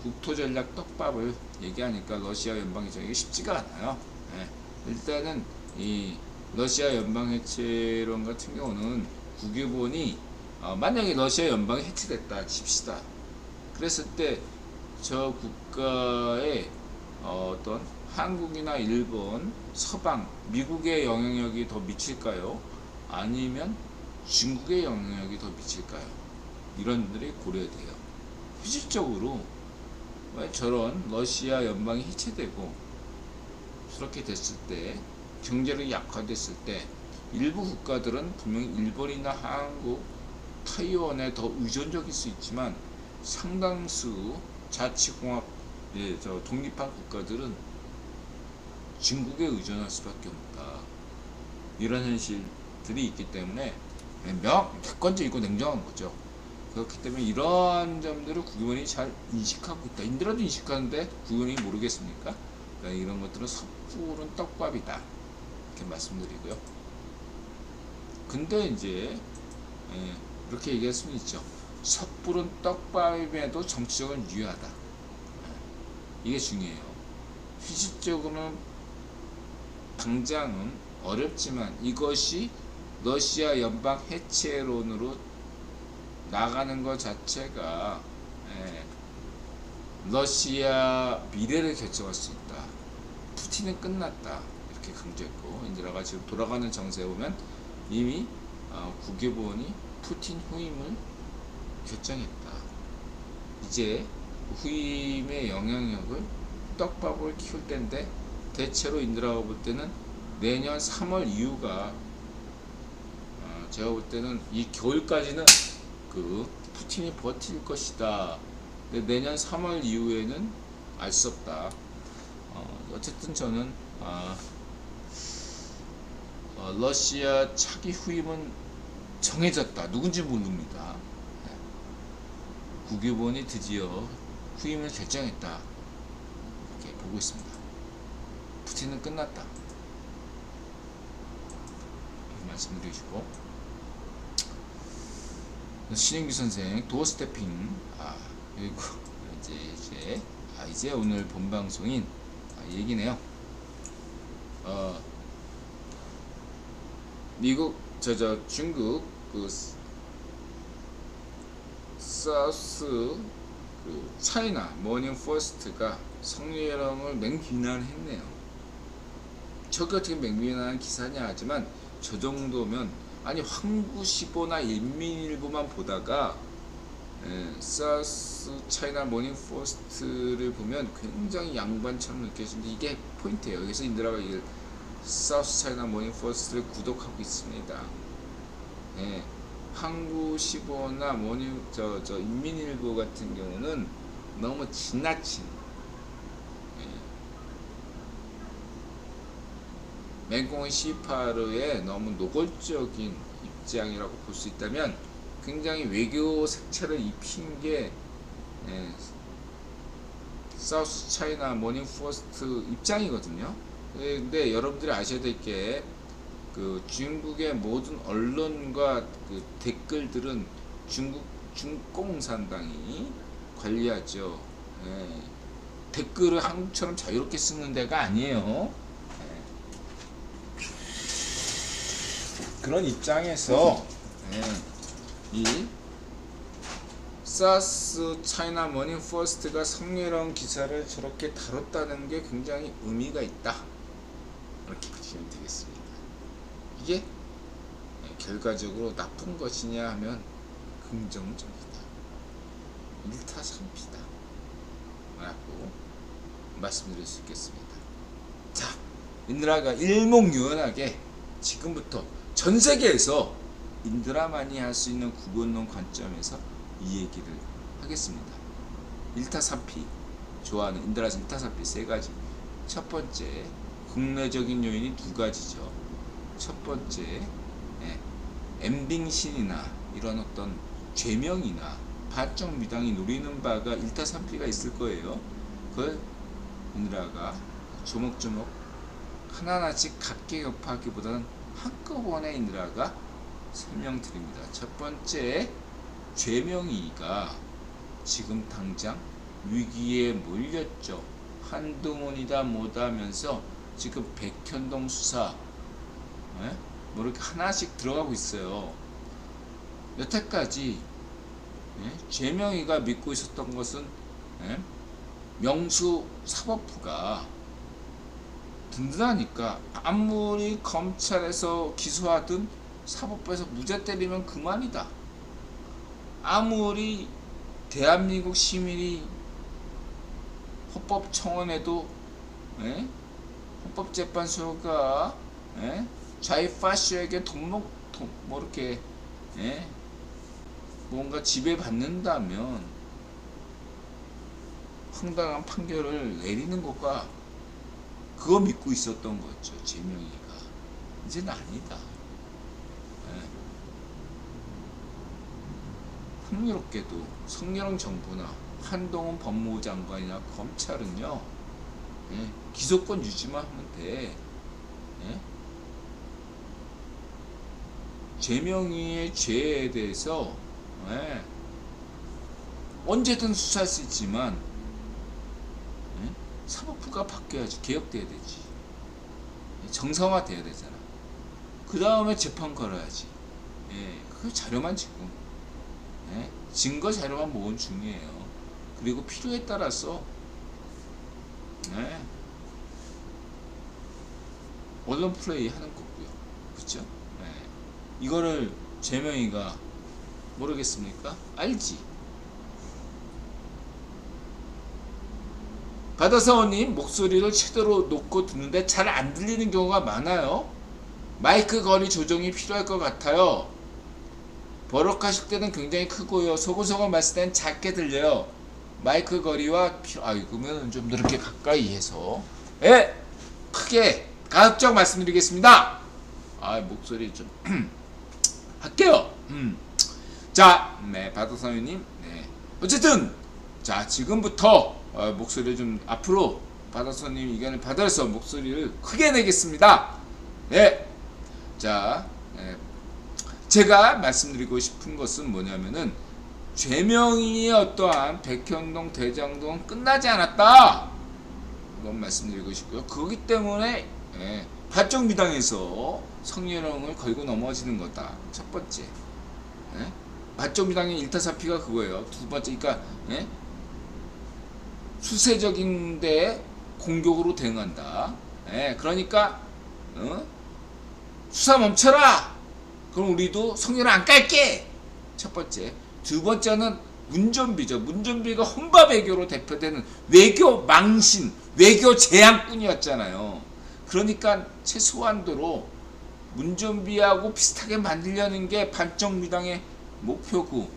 국토 전략 떡밥을 얘기하니까 러시아 연방 해체 이게 쉽지가 않아요. 예, 일단은 이 러시아 연방 해체론 같은 경우는 국유본이 만약에 러시아 연방이 해체됐다 칩시다. 그랬을 때 저 국가의 어떤 한국이나 일본, 서방, 미국의 영향력이 더 미칠까요? 아니면 중국의 영향력이 더 미칠까요? 이런 분들이 고려돼요. 현실적으로 저런 러시아 연방이 해체되고 그렇게 됐을 때 경제력이 약화됐을 때 일부 국가들은 분명히 일본이나 한국, 타이완에 더 의존적일 수 있지만 상당수 자치공학 독립한 국가들은 중국에 의존할 수밖에 없다. 이런 현실들이 있기 때문에 객관적이고 냉정한 거죠. 그렇기 때문에 이러한 점들을 국유원이 잘 인식하고 있다. 인드라도 인식하는데 국유원이 모르겠습니까? 그러니까 이런 것들은 섣부른 떡밥이다. 이렇게 말씀드리고요. 근데 이제 이렇게 얘기할 수는 있죠. 섣부른 떡밥임에도 정치적으로 유효하다. 이게 중요해요. 현실적으로는 당장은 어렵지만 이것이 러시아 연방 해체론으로 나가는 것 자체가 러시아 미래를 결정할 수 있다. 푸틴은 끝났다. 이렇게 강조했고 인드라가 지금 돌아가는 정세에 보면 이미 국외보원이 푸틴 후임을 결정했다. 이제 후임의 영향력을 떡밥을 키울 때인데 대체로 인드라가 볼 때는 내년 3월 이후가 제가 볼 때는 이 겨울까지는 그 푸틴이 버틸 것이다. 근데 내년 3월 이후에는 알 수 없다. 어쨌든 저는 러시아 차기 후임은 정해졌다. 누군지 모릅니다. 국유본이 드디어 후임을 결정했다. 이렇게 보고 있습니다. 푸틴은 끝났다. 이렇게 말씀드리시고 신영규 선생 도어 스태핑 그리고 이제 오늘 본 방송인 얘기네요. 미국 중국 그 사우스 차이나 모닝 포스트가 성렬형을 맹비난했네요. 저게 어떻게 맹비난한 기사냐 하지만 저 정도면 아니 황구시보나 인민일보만 보다가 사우스 차이나 모닝 포스트를 보면 굉장히 양반처럼 느껴지는데 이게 포인트예요. 여기서 인드라가 사우스 차이나 모닝 포스트를 구독하고 있습니다. 한구시보나 모닝 인민일보 같은 경우는 너무 지나친 맹꽁이 시파르의 너무 노골적인 입장이라고 볼 수 있다면 굉장히 외교 색채를 입힌 게 사우스 차이나 모닝 포스트 입장이거든요. 근데 여러분들이 아셔야 될 게 그 중국의 모든 언론과 그 댓글들은 중공산당이 관리하죠. 댓글을 한국처럼 자유롭게 쓰는 데가 아니에요. 그런 입장에서 이 사우스 차이나 모닝 포스트가 성렬형 기사를 저렇게 다뤘다는 게 굉장히 의미가 있다. 이렇게 보시면 되겠습니다. 이게 결과적으로 나쁜 것이냐 하면 긍정적이다. 일타삼피다. 라고 말씀드릴 수 있겠습니다. 자, 인드라가 일목요연하게 지금부터 전 세계에서 인드라만이 할 수 있는 구본론 관점에서 이 얘기를 하겠습니다. 일타삼피 좋아하는 인드라에서 일타삼피 세 가지. 첫 번째 국내적인 요인이 두 가지죠. 첫 번째 엠빙신이나 이런 어떤 죄명이나 반쪽 미당이 노리는 바가 일타삼피가 있을 거예요. 그걸 인드라가 조목조목 하나하나씩 각계격파하기보다는 한꺼번에 인드라가 설명드립니다. 첫 번째 죄명이가 지금 당장 위기에 몰렸죠. 한동훈이다 뭐다 하면서 지금 백현동 수사 뭐 이렇게 하나씩 들어가고 있어요. 여태까지 죄명이가 믿고 있었던 것은 명수 사법부가 든든하니까 아무리 검찰에서 기소하든 사법부에서 무죄 때리면 그만이다. 아무리 대한민국 시민이 헌법청원에도 헌법재판소가 좌익파시에게 뭐 이렇게 뭔가 지배받는다면 황당한 판결을 내리는 것과 그거 믿고 있었던 거죠. 제명이가 이제는 아니다. 흥미롭게도 성렬형 정부나 한동훈 법무부 장관이나 검찰은요 기소권 유지만 하면 돼. 제명의의 죄에 대해서 언제든 수사할 수 있지만 사법부가 바뀌어야지. 개혁돼야 되지. 정상화돼야 되잖아. 그 다음에 재판 걸어야지. 그 자료만 지금 증거 자료만 모은 중이에요. 그리고 필요에 따라서 언론 플레이 하는 거고요. 그쵸? 이거를 제명이가 모르겠습니까? 알지? 바다사원님 목소리를 최대로 놓고 듣는데 잘 안 들리는 경우가 많아요. 마이크 거리 조정이 필요할 것 같아요. 버럭하실 때는 굉장히 크고요. 소곤소곤 말씀 때는 작게 들려요. 마이크 거리와 그러면 좀 이렇게 가까이 해서 크게 가급적 말씀드리겠습니다. 목소리 좀 할게요. 자, 바다사원님, 어쨌든 자 지금부터 목소리를 좀 앞으로 바다사원님 의견을 받아서 목소리를 크게 내겠습니다. 자, 제가 말씀드리고 싶은 것은 뭐냐면은 죄명의 어떠한 백현동 대장동은 끝나지 않았다. 이건 말씀드리고 싶고요. 그렇기 때문에 발정미당에서 성희롱을 걸고 넘어지는 거다. 첫 번째. 발정미당의 1타사피가 그거예요. 두 번째, 그러니까 수세적인데 공격으로 대응한다. 그러니까 수사 멈춰라. 그럼 우리도 성희롱 안 깔게. 첫 번째. 두 번째는 문전비죠. 문전비가 혼밥 외교로 대표되는 외교 망신, 외교 재앙꾼이었잖아요. 그러니까 최소한도로 문전비하고 비슷하게 만들려는 게 반정미당의 목표고,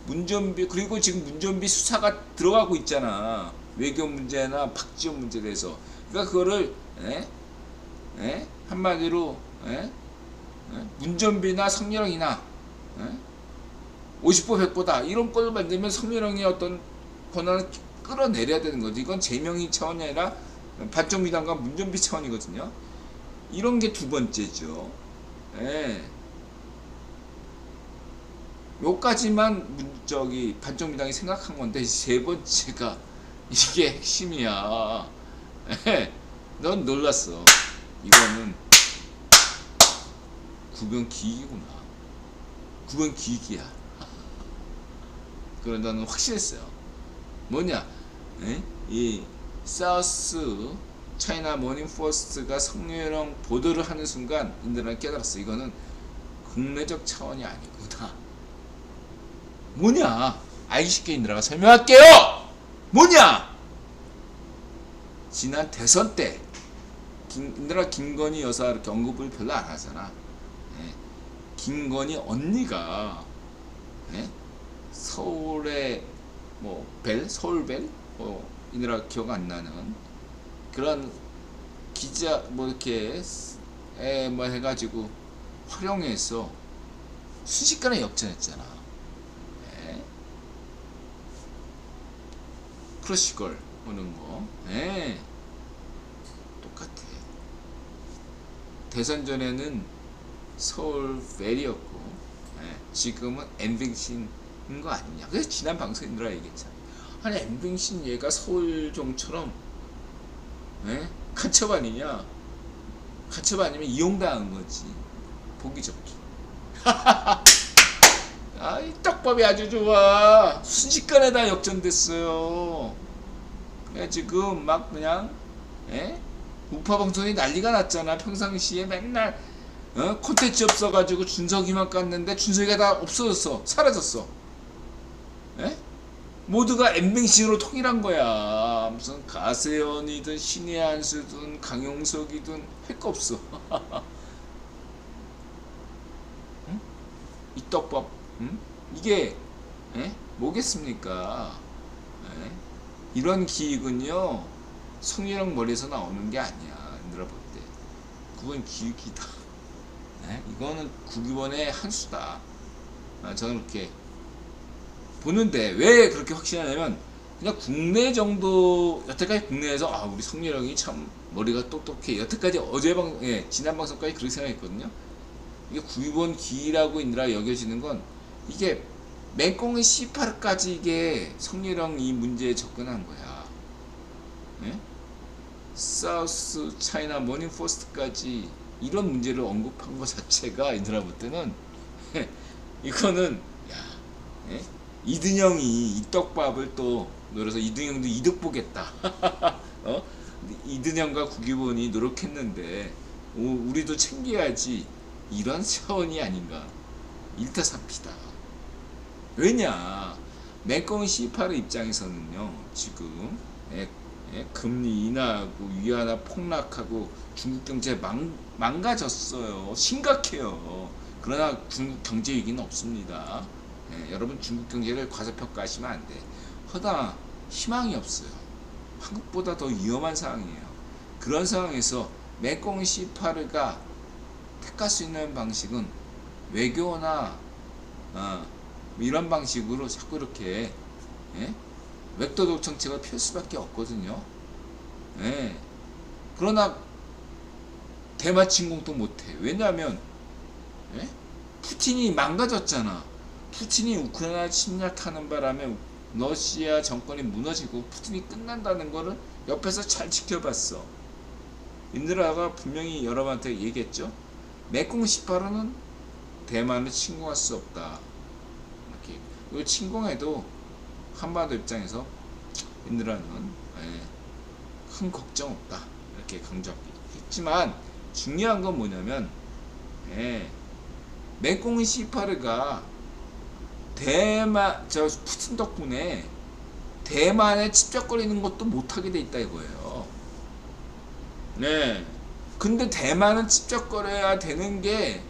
문전비, 그리고 지금 문전비 수사가 들어가고 있잖아. 외교 문제나 박지원 문제에 대해서. 그러니까 그거를 한마디로 문전비나 성희롱이나 50보 100보다 이런 걸 만들면 성희롱의 어떤 권한을 끌어내려야 되는 거지. 이건 제명의 차원이 아니라 반정미당과 문전비 차원이거든요. 이런 게 두 번째죠. 요까지만 반정미당이 생각한 건데 세 번째가 이게 핵심이야. 넌 놀랐어. 이거는 구변기기구나. 구변기기야. 그런 나는 확실했어요. 뭐냐? 이 사우스 차이나 모닝 포스트가 성희롱 보도를 하는 순간 인들은 깨달았어. 이거는 국내적 차원이 아니구나. 뭐냐? 알기 쉽게 인들아가 설명할게요. 뭐냐? 지난 대선 때 인들아 김건희 여사 이렇게 언급을 별로 안 하잖아. 김건희 언니가 서울의 서울벨 이느라 기억 안 나는 그런 기자 이렇게 해가지고 활용해서 순식간에 역전했잖아. 크러쉬걸 오는 거. 똑같아. 대선 전에는 서울벨이었고 지금은 엔딩신 거 아니냐. 그래서 지난 방송인들아 얘기했잖아. 아니 엠빙신 얘가 서울종처럼 간첩 아니냐. 간첩 아니면 이용당한 거지. 보기 좋게. 아, 이 떡밥이 아주 좋아. 순식간에 다 역전됐어요. 지금 막 그냥 우파 방송이 난리가 났잖아. 평상시에 맨날 콘텐츠 없어가지고 준석이만 깠는데 준석이가 다 없어졌어. 사라졌어. 모두가 엠뱅싱으로 통일한 거야. 무슨 가세연이든 신의 한수든 강용석이든 할 거 없어. 응? 이 떡밥 이게 뭐겠습니까? 이런 기획은요 성희롱 머리에서 나오는 게 아니야. 얘들아 볼 때 그건 기획이다. 이거는 국유원의 한 수다. 저는 그렇게 보는데 왜 그렇게 확신하냐면 그냥 국내 정도 여태까지 국내에서 우리 성희롱이 참 머리가 똑똑해. 여태까지 지난 방송까지 그렇게 생각했거든요. 이게 국유원 기라고 인드라 여겨지는 건 이게 맹꽁이 C8까지 이게 성희롱 이 문제에 접근한 거야. 사우스 차이나 모닝 포스트까지 이런 문제를 언급한 것 자체가 이들아 볼 때는 이거는 이든영이 이 떡밥을 또 노려서 이든영도 이득 보겠다. 이든영과 국유원이 노력했는데 우리도 챙겨야지. 이런 차원이 아닌가. 일타삼피다. 왜냐 맹꽁이 C8의 입장에서는요 지금 금리 인하하고 위안화 폭락하고 중국 경제 망가졌어요. 심각해요. 그러나 중국 경제 위기는 없습니다. 여러분 중국 경제를 과소평가하시면 안 돼. 허다 희망이 없어요. 한국보다 더 위험한 상황이에요. 그런 상황에서 맹꽁이 C8가 택할 수 있는 방식은 외교나 이런 방식으로 자꾸 이렇게 웹도독 정책을 펼 수밖에 없거든요. 그러나 대마 침공도 못해. 왜냐하면 푸틴이 망가졌잖아. 푸틴이 우크라이나 침략하는 바람에 러시아 정권이 무너지고 푸틴이 끝난다는 거를 옆에서 잘 지켜봤어. 인드라가 분명히 여러분한테 얘기했죠. 맹꽁이 C8은 대만을 침공할 수 없다. 이렇게. 이거 침공해도 한반도 입장에서 인드라는 큰 걱정 없다. 이렇게 강조했지만 중요한 건 뭐냐면 맹꽁이 C8가 푸틴 덕분에 대만에 집적거리는 것도 못하게 돼 있다 이거예요. 근데 대만은 집적거려야 되는 게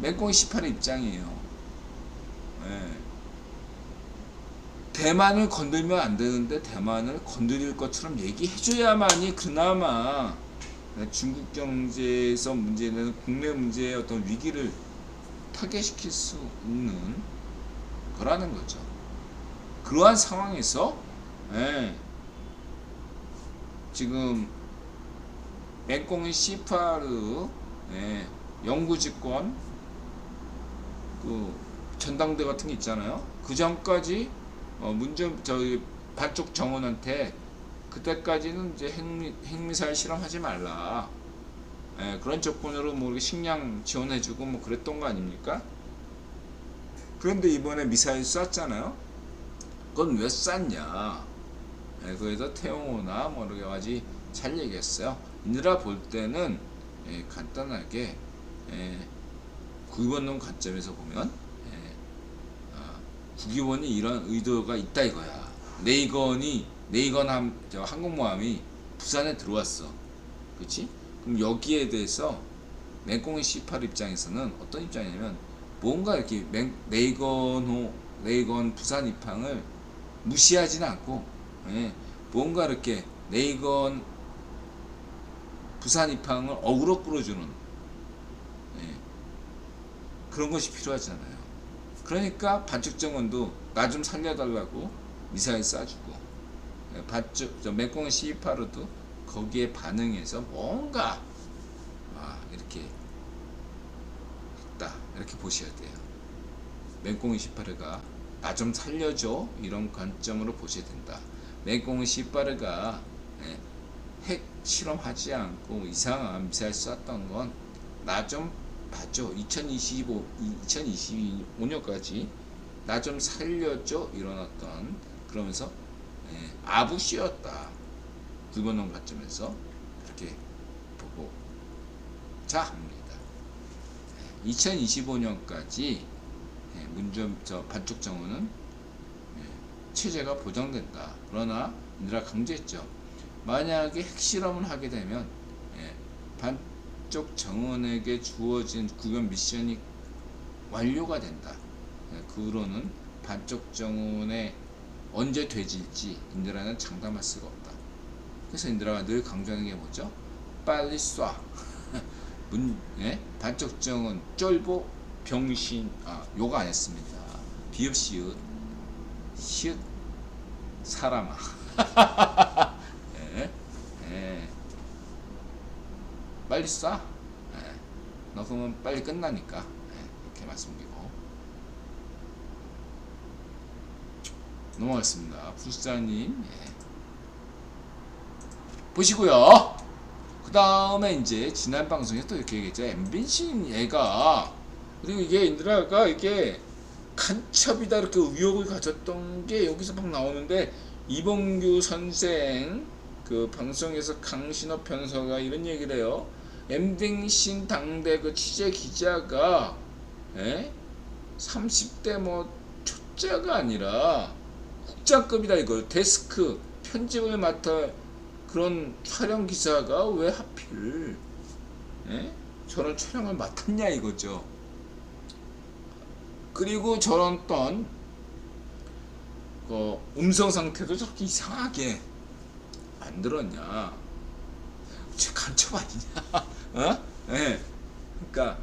맹꽁이 C8의 입장이에요. 대만을 건들면 안 되는데 대만을 건드릴 것처럼 얘기해줘야만이 그나마 중국 경제에서 문제는 국내 문제의 어떤 위기를 타개시킬 수 있는 거라는 거죠. 그러한 상황에서 지금 맹꽁이 C8의 영구집권 그 전당대 같은 게 있잖아요. 그 전까지 저희 반쪽 정원한테 그때까지는 이제 핵미사일 실험하지 말라. 그런 조건으로 뭐 식량 지원해주고 뭐 그랬던 거 아닙니까? 그런데 이번에 미사일 쐈잖아요. 그건 왜 쐈냐? 그래서 태용호나 뭐 여러 가지 잘 얘기했어요. 인드라 볼 때는 간단하게 국유원론 관점에서 보면 국유원이 이런 의도가 있다 이거야. 네이건 항공모함이 부산에 들어왔어. 그치? 그럼 여기에 대해서 맹꽁이 C8 입장에서는 어떤 입장이냐면 뭔가 이렇게 네이건 부산 입항을 무시하지는 않고 뭔가 이렇게 네이건 부산 입항을 어그로 끌어주는 그런 것이 필요하잖아요. 그러니까 반측정원도 나 좀 살려달라고 미사일 쏴주고 맹꽁이 C8로도 거기에 반응해서 뭔가 이렇게 했다 이렇게 보셔야 돼요. 맹꽁이 시파르가 나 좀 살려줘 이런 관점으로 보셔야 된다. 맹꽁이 시파르가 핵 실험하지 않고 이상한 미사일 쐈던 건 나 좀 봐줘. 2025년까지 나 좀 살려줘 이런 어떤 그러면서 아부씨였다. 불건능 관점에서 그렇게 보고 자 합니다. 2025년까지 반쪽 정원은 체제가 보장된다. 그러나 인드라 강조했죠. 만약에 핵실험을 하게 되면 반쪽 정원에게 주어진 구현 미션이 완료가 된다. 그 후로는 반쪽 정원에 언제 되질지 인드라는 장담할 수가 없다. 그래서 인드라가 늘 강조하는 게 뭐죠? 빨리 쏴. 반쪽 정원 쫄보 병신 욕 안 했습니다. 비읍 시읒 시읒 사람아. 빨리 쏴. 너 그러면 빨리 끝나니까. 이렇게 말씀드리고 넘어가겠습니다. 불사님 보시고요. 그 다음에 이제 지난 방송에 또 이렇게 얘기했죠. 엠빈신 얘가 그리고 이게 인드라가 이게 간첩이다 이렇게 의혹을 가졌던 게 여기서 막 나오는데 이봉규 선생 그 방송에서 강신업 변호사가 이런 얘기를 해요. 엠빈신 당대 그 취재 기자가 30대 뭐 초짜가 아니라 국장급이다 이거. 데스크 편집을 맡아 그런 촬영 기사가 왜 하필 저런 촬영을 맡았냐 이거죠. 그리고 저런 어떤 음성 상태도 저렇게 이상하게 만들었냐. 쟤 간첩 아니냐? 그러니까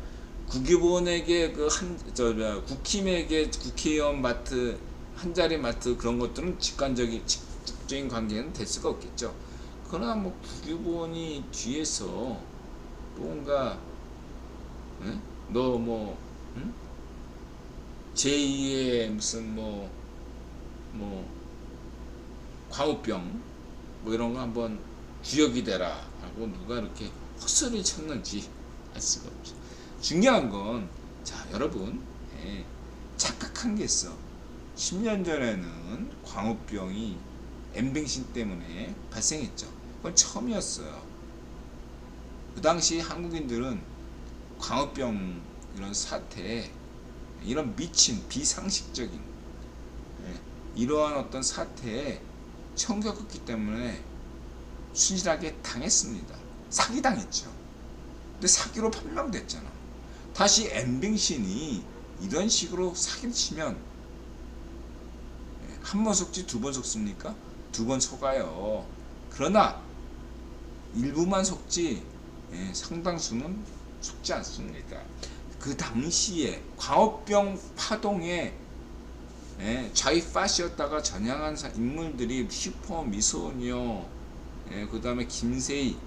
국유본에게 국힘에게 국회의원 마트 한 자리 마트 그런 것들은 직접적인 관계는 될 수가 없겠죠. 그러나 뭐 국유본이 뒤에서 뭔가 너 뭐 제2의 무슨 뭐 광우병 뭐 이런 거 한번 주역이 되라 하고 누가 이렇게 헛소리를 쳤는지 알 수가 없죠. 중요한 건 자 여러분 착각한 게 있어. 10년 전에는 광우병이 엠뱅신 때문에 발생했죠. 그건 처음이었어요. 그 당시 한국인들은 광우병 이런 사태에 이런 미친 비상식적인 이러한 어떤 사태에 처음 겪었기 때문에 순진하게 당했습니다. 사기당했죠. 근데 사기로 판명됐잖아. 다시 엠뱅신이 이런 식으로 사기를 치면 한 번 속지 두 번 속습니까? 두 번 속아요. 그러나 일부만 속지 상당수는 속지 않습니다. 그 당시에 광우병 파동에 좌익파시였다가 전향한 인물들이 슈퍼 미소녀 그 다음에 김세희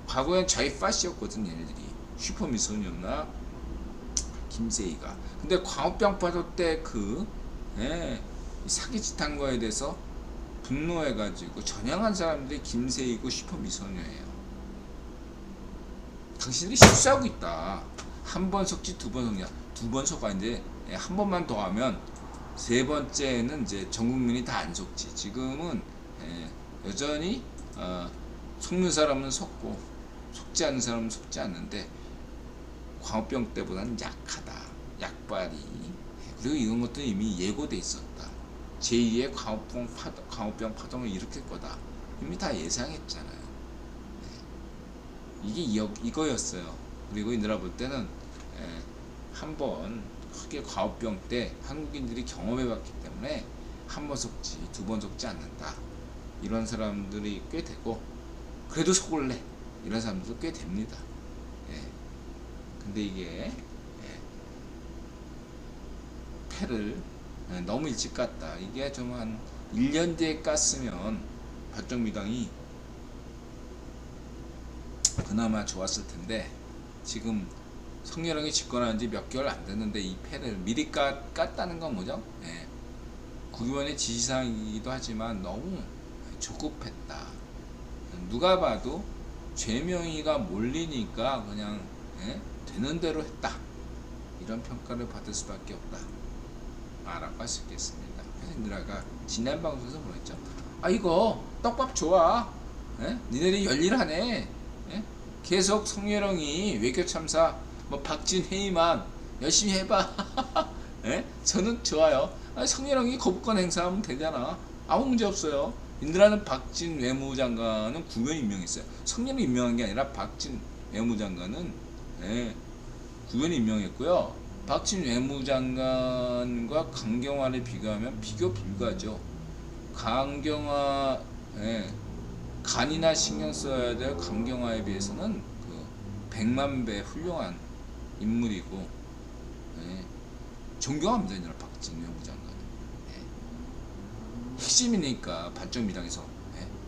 과거엔 좌익파시였거든. 얘네들이 슈퍼 미소녀나 김세희가. 근데 광우병 파도 때 사기짓 한 거에 대해서 분노해가지고 전향한 사람들이 김세희고 슈퍼 미소녀예요. 당신들이 실수하고 있다. 한 번 속지 두 번 속냐. 두 번 속아. 이제 한 번만 더 하면 세 번째는 이제 전 국민이 다 안 속지. 지금은 여전히 속는 사람은 속고 속지 않는 사람은 속지 않는데 광우병 때보다는 약하다. 약발이. 그리고 이런 것도 이미 예고돼 있었다. 제2의 광우병 파동을 일으킬 거다. 이미 다 예상했잖아요. 이게 이거였어요. 그리고 인드라 볼 때는 한번 크게 광우병 때 한국인들이 경험해봤기 때문에 한 번 속지 두 번 속지 않는다. 이런 사람들이 꽤 되고 그래도 속을래 이런 사람들도 꽤 됩니다. 근데 이게 패를 너무 일찍 깠다. 이게 좀 한 1년 뒤에 깠으면 박정미당이 그나마 좋았을 텐데 지금 성렬형이 집권한 지 몇 개월 안 됐는데 이 패를 미리 깠다는 건 뭐죠? 예. 국유원의 지시사항이기도 하지만 너무 조급했다. 누가 봐도 죄명의가 몰리니까 그냥 되는 대로 했다. 이런 평가를 받을 수밖에 없다. 라고 할 수 있겠습니다. 그래서 인드라가 지난 방송에서 뭐랬죠? 아 이거 떡밥 좋아. 니네들이 열일하네. 계속 성렬형이 외교참사 뭐 박진회의만 열심히 해봐. 저는 좋아요. 성렬형이 거부권 행사하면 되잖아. 아무 문제 없어요. 인드라는 박진 외무장관은 국면 임명했어요. 성렬이 임명한 게 아니라 박진 외무장관은 국면 임명했고요. 박진 외무장관과 강경화를 비교하면 비교 불가죠. 강경화 간이나 신경 써야 될 강경화에 비해서는 그 100만 배 훌륭한 인물이고 존경합니다. 이날 박진 외무장관 핵심이니까 반쪽미당에서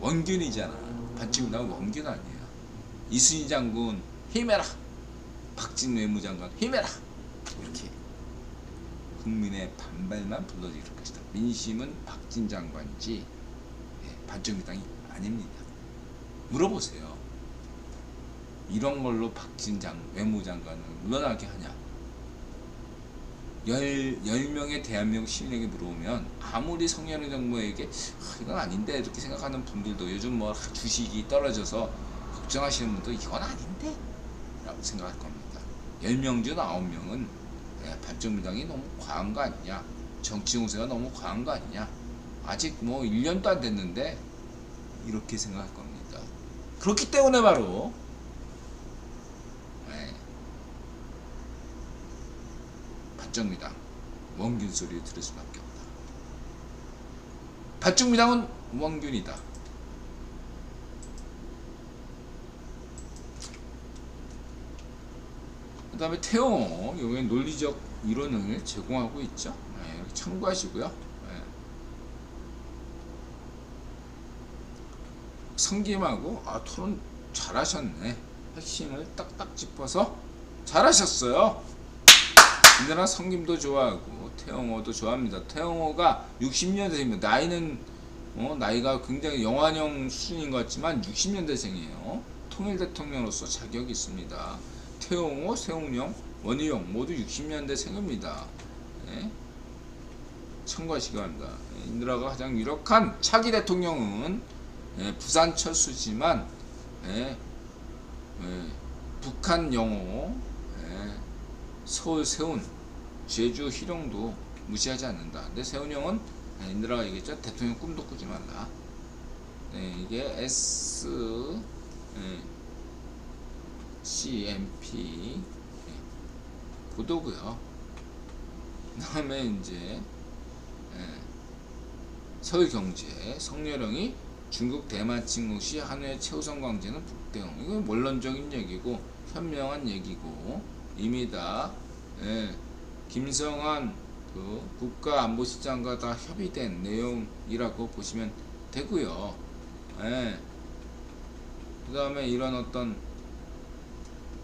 원균이잖아. 반쪽미당은 원균 아니에요. 이순신 장군 힘내라. 박진 외무장관 힘내라. 이렇게 국민의 반발만 불러일으킬 것이다. 민심은 박진 장관이지 반쪽미당이 아닙니다. 물어보세요. 이런 걸로 박진 외무장관을 물러나게 하냐? 10명의 대한민국 시민에게 물어보면 아무리 성렬형 정부에게 이건 아닌데 이렇게 생각하는 분들도 요즘 뭐 주식이 떨어져서 걱정하시는 분도 이건 아닌데 라고 생각할 겁니다. 10명 중 9명은 반쪽미당이 너무 과한 거 아니냐, 정치 공세가 너무 과한 거 아니냐, 아직 뭐 1년도 안 됐는데 이렇게 생각할 겁니다. 그렇기 때문에 바로 반쪽미당 원균 소리를 들을 수밖에 없다. 반쪽미당은 원균이다. 그 다음에 태용호 여기에 논리적 이론을 제공하고 있죠. 이렇게 참고하시고요. 성김하고 토론 잘하셨네. 핵심을 딱딱 짚어서 잘하셨어요. 인드라 성김도 좋아하고 태용호도 좋아합니다. 태용호가 60년대생입니다. 나이는 나이가 굉장히 영환형 수준인 것 같지만 60년대생이에요. 통일 대통령으로서 자격이 있습니다. 태용호, 세웅령, 원희용 모두 60년대생입니다. 참고하시기 바랍니다. 인드라가 가장 유력한 차기 대통령은 부산 철수지만 북한 영호, 서울 세운, 제주 희룡도 무시하지 않는다. 근데 세운 형은 인드라가 얘기했죠. 대통령 꿈도 꾸지 말라. 이게 CMP 보도고요. 그다음에 이제 서울경제 성렬형이 중국 대만 침공 시 한우의 최우선 광제는 북대응. 이건 원론적인 얘기고 현명한 얘기고 이미 다 김성한 그 국가안보실장과 다 협의된 내용이라고 보시면 되고요. 그 다음에 이런 어떤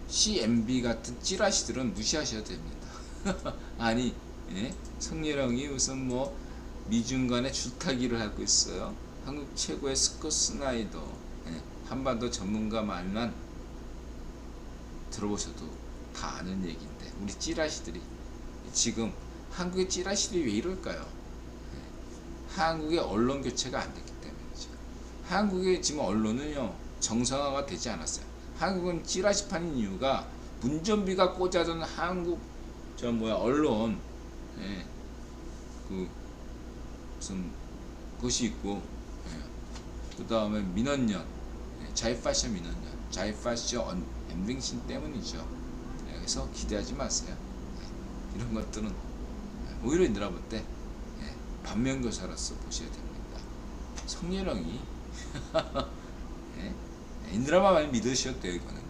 CMB 같은 찌라시들은 무시하셔야 됩니다. 아니 성렬형이 무슨 뭐 미중 간의 줄타기를 하고 있어요. 한국 최고의 스콧 스나이더 한반도 전문가 말만 들어보셔도 다 아는 얘기인데 우리 찌라시들이 지금 한국의 찌라시들이 왜 이럴까요? 한국의 언론 교체가 안 됐기 때문이죠. 한국의 지금 언론은요 정상화가 되지 않았어요. 한국은 찌라시판인 이유가 문전비가 꽂아둔 한국 언론 그 무슨 것이 있고 그 다음에 민원연 자이파쇼 민원연 자이파쇼 엠빙신 때문이죠. 그래서 기대하지 마세요. 이런 것들은 오히려 인드라 볼 때 반면교사로서 보셔야 됩니다. 성렬형이 인드라만 많이 믿으셔도 돼요. 이거는요.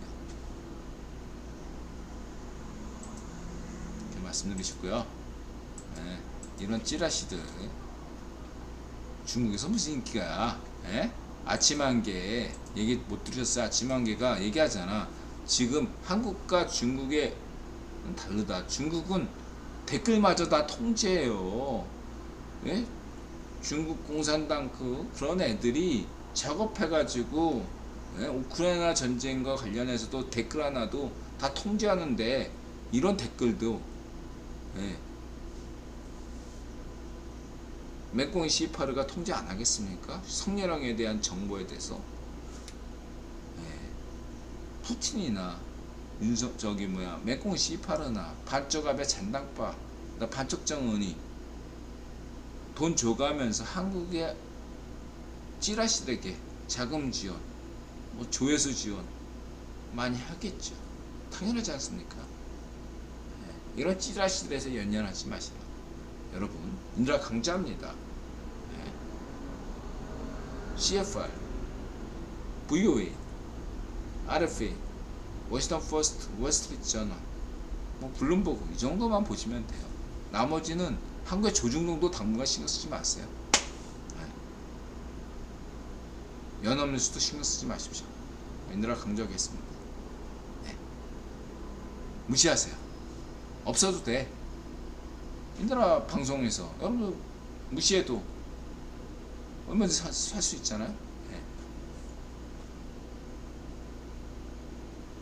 이렇게 말씀드리시고요. 이런 찌라시들 중국에서 무슨 인기가 아침 한개 얘기 못 들으셨어요? 아침 한개가 얘기하잖아. 지금 한국과 중국의 다르다. 중국은 댓글마저 다 통제해요. 예? 중국 공산당 그런 애들이 작업해가지고 예? 우크라이나 전쟁과 관련해서도 댓글 하나도 다 통제하는데 이런 댓글도 예? 맥공이 C8가 통제 안 하겠습니까? 성렬형에 대한 정보에 대해서 예? 푸틴이나 맥공 C8나 반쪽압의 잔당파 반쪽정은이 돈 줘가면서 한국의 찌라시들에게 자금 지원, 뭐 조회수 지원 많이 하겠죠. 당연하지 않습니까? 예, 이런 찌라시들에서 연연하지 마시라. 여러분, 인드라 강자입니다. 예, CFR, VOA, RFA, 워싱턴 포스트, 월스트리트 저널, 뭐 블룸버그 이 정도만 보시면 돼요. 나머지는 한국의 조중동도 당분간 신경 쓰지 마세요. 네. 연합뉴스도 신경 쓰지 마십시오. 인드라 강조하겠습니다. 네. 무시하세요. 없어도 돼. 인드라 방송에서 여러분들 무시해도 얼마든지 살 수 있잖아요. 네.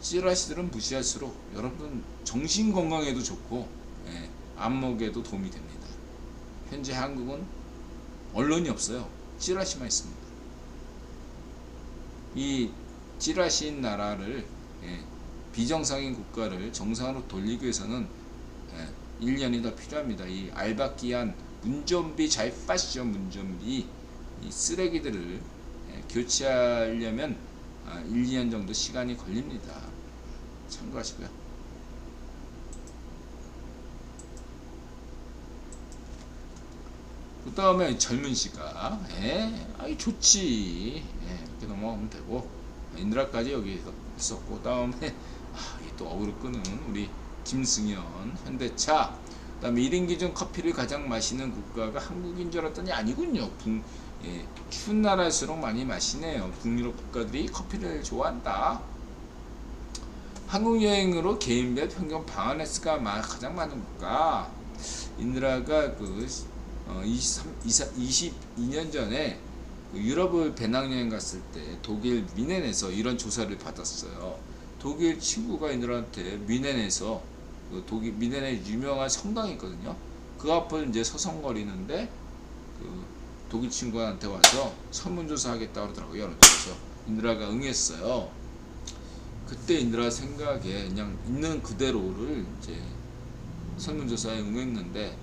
찌라시들은 무시할수록 여러분 정신 건강에도 좋고 네. 안목에도 도움이 됩니다. 현재 한국은 언론이 없어요. 찌라시만 있습니다. 이 찌라시인 나라를 비정상인 국가를 정상으로 돌리기 위해서는 1년이 더 필요합니다. 이 알바끼한 문좀비 잘파시죠. 문좀비 이 쓰레기들을 교체하려면 1, 2년 정도 시간이 걸립니다. 참고하시고요. 그 다음에 젊은 씨가 아이 좋지 이렇게 넘어가면 되고 인드라까지 여기 있었고, 그 다음에 또 어그로 끄는 우리 김승현 현대차, 그 다음에 1인 기준 커피를 가장 마시는 국가가 한국인 줄 알았더니 아니군요. 추운 나라일수록 많이 마시네요. 북유럽 국가들이 커피를 좋아한다. 한국 여행으로 개인별 평균 방한횟수가 가장 많은 국가. 인드라가 22년 전에 유럽을 배낭여행 갔을 때 독일 미넨에서 이런 조사를 받았어요. 독일 친구가 인들한테 미넨에서 독일 미넨에 유명한 성당이 있거든요. 그 앞을 이제 서성거리는데 독일 친구한테 와서 설문조사 하겠다고 그러더라고요. 그래서 인드라가 응했어요. 그때 인드라 생각에 그냥 있는 그대로를 이제 설문조사에 응했는데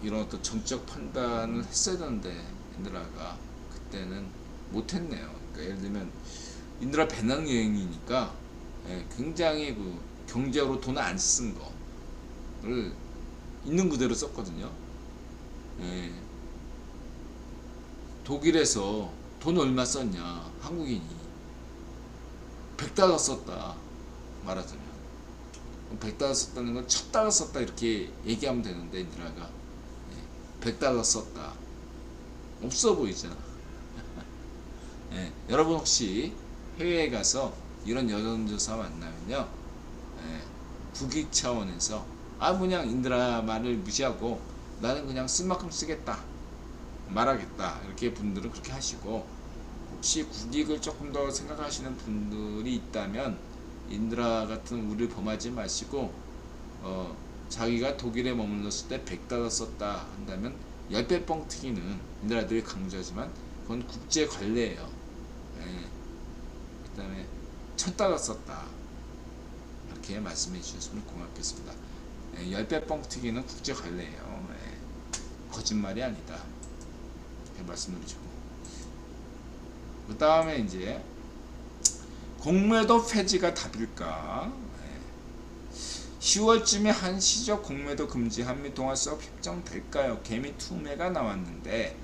이런 어떤 정적 판단을 했어야 되는데 인드라가 그때는 못했네요. 그러니까 예를 들면 인드라 배낭여행이니까 굉장히 경제적으로 돈을 안 쓴 거를 있는 그대로 썼거든요. 독일에서 돈 얼마 썼냐, 한국인이 $100 썼다 말하자면, $100 썼다는 건 $1000 썼다 이렇게 얘기하면 되는데 인드라가 $100 썼다. 없어 보이잖아. 여러분 혹시 해외에 가서 이런 여론조사 만나면요, 국익 차원에서 그냥 인드라 말을 무시하고 나는 그냥 쓸 만큼 쓰겠다 말하겠다, 이렇게 분들은 그렇게 하시고, 혹시 국익을 조금 더 생각하시는 분들이 있다면 인드라 같은 우를 범하지 마시고 자기가 독일에 머물렀을 때 $100 썼다 한다면 10배 뻥튀기는 인드라들이 강조하지만 그건 국제 관례예요. 그 다음에 $1000 썼다 이렇게 말씀해 주셨으면 고맙겠습니다. 10배 뻥튀기는 국제 관례예요. 거짓말이 아니다 이렇게 말씀드리고, 그 다음에 이제 공매도 폐지가 답일까? 10월쯤에 한시적 공매도 금지 한미통화 수업 협정될까요? 개미 투매가 나왔는데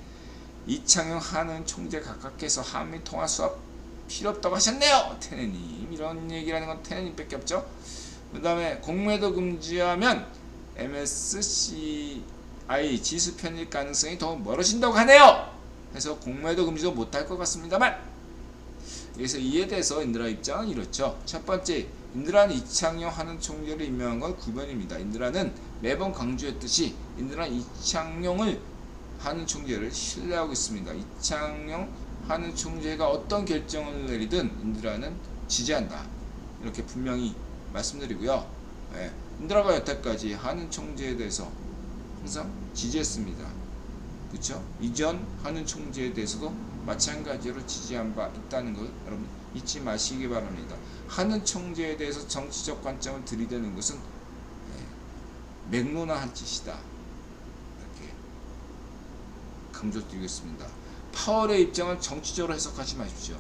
이창용 한은 총재 각각께서 한미통화 수업 필요 없다고 하셨네요. 테네님 이런 얘기라는 건 테네님밖에 없죠. 그 다음에 공매도 금지하면 MSCI 지수 편입 가능성이 더 멀어진다고 하네요. 그래서 공매도 금지도 못할 것 같습니다만 그래서 이에 대해서 인드라 입장은 이렇죠. 첫 번째, 인드라는 이창용 하는 총재를 임명한 건 구변입니다. 인드라는 매번 강조했듯이 인드라는 이창용을 하는 총재를 신뢰하고 있습니다. 이창용 하는 총재가 어떤 결정을 내리든 인드라는 지지한다. 이렇게 분명히 말씀드리고요. 예, 인드라가 여태까지 하는 총재에 대해서 항상 지지했습니다. 그렇죠? 이전 하는 총재에 대해서도 마찬가지로 지지한 바 있다는 걸 여러분 잊지 마시기 바랍니다. 하는 총재에 대해서 정치적 관점을 들이대는 것은 맥론한 짓이다. 이렇게 강조드리겠습니다. 파월의 입장은 정치적으로 해석하지 마십시오.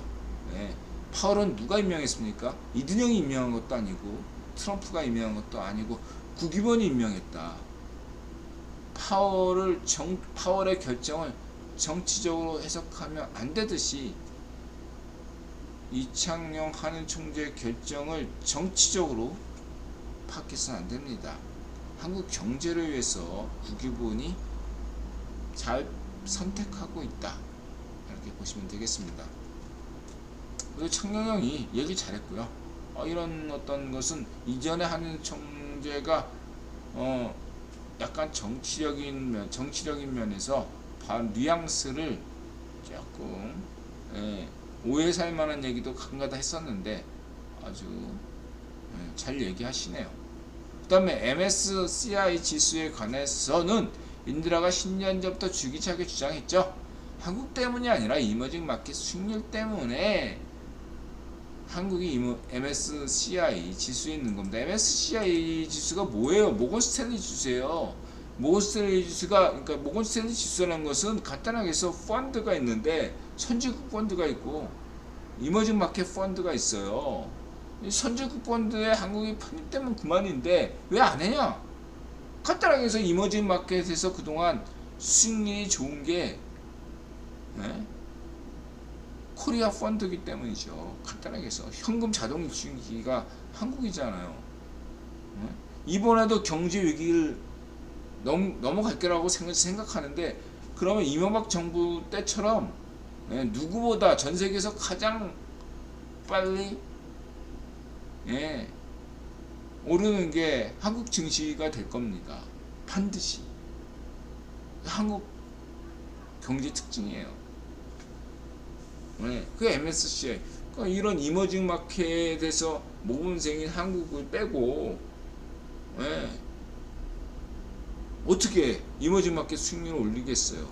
파월은 누가 임명했습니까? 이든영이 임명한 것도 아니고 트럼프가 임명한 것도 아니고 국익원이 임명했다. 파월의 결정을 정치적으로 해석하면 안 되듯이 이창용 하는 총재의 결정을 정치적으로 파악해서는 안 됩니다. 한국 경제를 위해서 국익원이 잘 선택하고 있다. 이렇게 보시면 되겠습니다. 그리고 창룡형이 얘기 잘했고요. 이런 어떤 것은 이전에 하는 총재가 약간 정치적인 면에서 뉘앙스를 조금 오해 살 만한 얘기도 가끔가다 했었는데 아주 잘 얘기하시네요. 그 다음에 MSCI 지수에 관해서는 인드라가 10년 전부터 주기차게 주장했죠. 한국 때문이 아니라 이머징 마켓 수익률 때문에 한국이 MSCI 지수에 있는 겁니다. MSCI 지수가 뭐예요? 모건 스탠리 지수예요. 모건 스탠리 지수가, 그러니까 모건 스탠리 지수라는 것은 간단하게 해서 펀드가 있는데 선진국 펀드가 있고 이머징 마켓 펀드가 있어요. 선진국 펀드에 한국이 편입되면 그만인데 왜 안 해냐? 간단하게 해서 이머징 마켓에서 그동안 수익률이 좋은 게 코리아 펀드이기 때문이죠. 간단하게 해서 현금 자동 유출기가 한국이잖아요. 이번에도 경제 위기를 넘어갈 거라고 생각하는데 그러면 이명박 정부 때처럼 누구보다 전 세계에서 가장 빨리 오르는 게 한국 증시가 될 겁니다. 반드시. 한국 경제 특징이에요. 그 MSCI 그러니까 이런 이머징 마켓에서 모범생인 한국을 빼고 어떻게 이머징 마켓 수익률을 올리겠어요?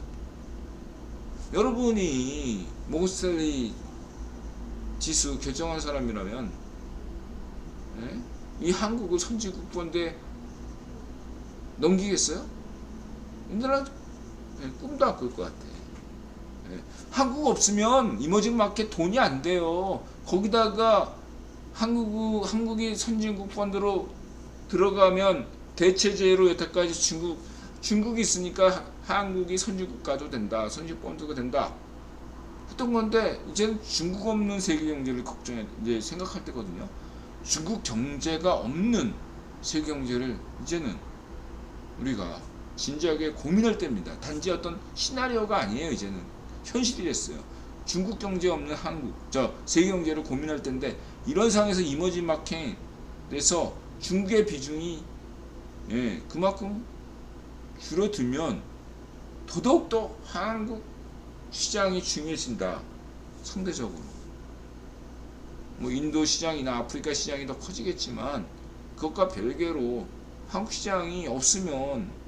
여러분이 모건스탠리 지수 결정한 사람이라면 이 한국을 선진국 펀드에 넘기겠어요? 인드라 꿈도 안 꿀 것 같아. 한국 없으면 이머징 마켓 돈이 안 돼요. 거기다가 한국이 선진국 펀드로 들어가면 대체제로 여태까지 중국이 있으니까 한국이 선진국 가도 된다. 선진국 펀드가 된다. 했던 건데 이제는 중국 없는 세계 경제를 이제 생각할 때거든요. 중국 경제가 없는 세계 경제를 이제는 우리가 진지하게 고민할 때입니다. 단지 어떤 시나리오가 아니에요. 이제는 현실이 됐어요. 중국 경제 없는 한국, 세계 경제를 고민할 텐데 이런 상황에서 이머징 마켓에서 중국의 비중이 그만큼 줄어들면 더더욱더 한국 시장이 중요해진다. 상대적으로. 인도 시장이나 아프리카 시장이 더 커지겠지만 그것과 별개로 한국 시장이 없으면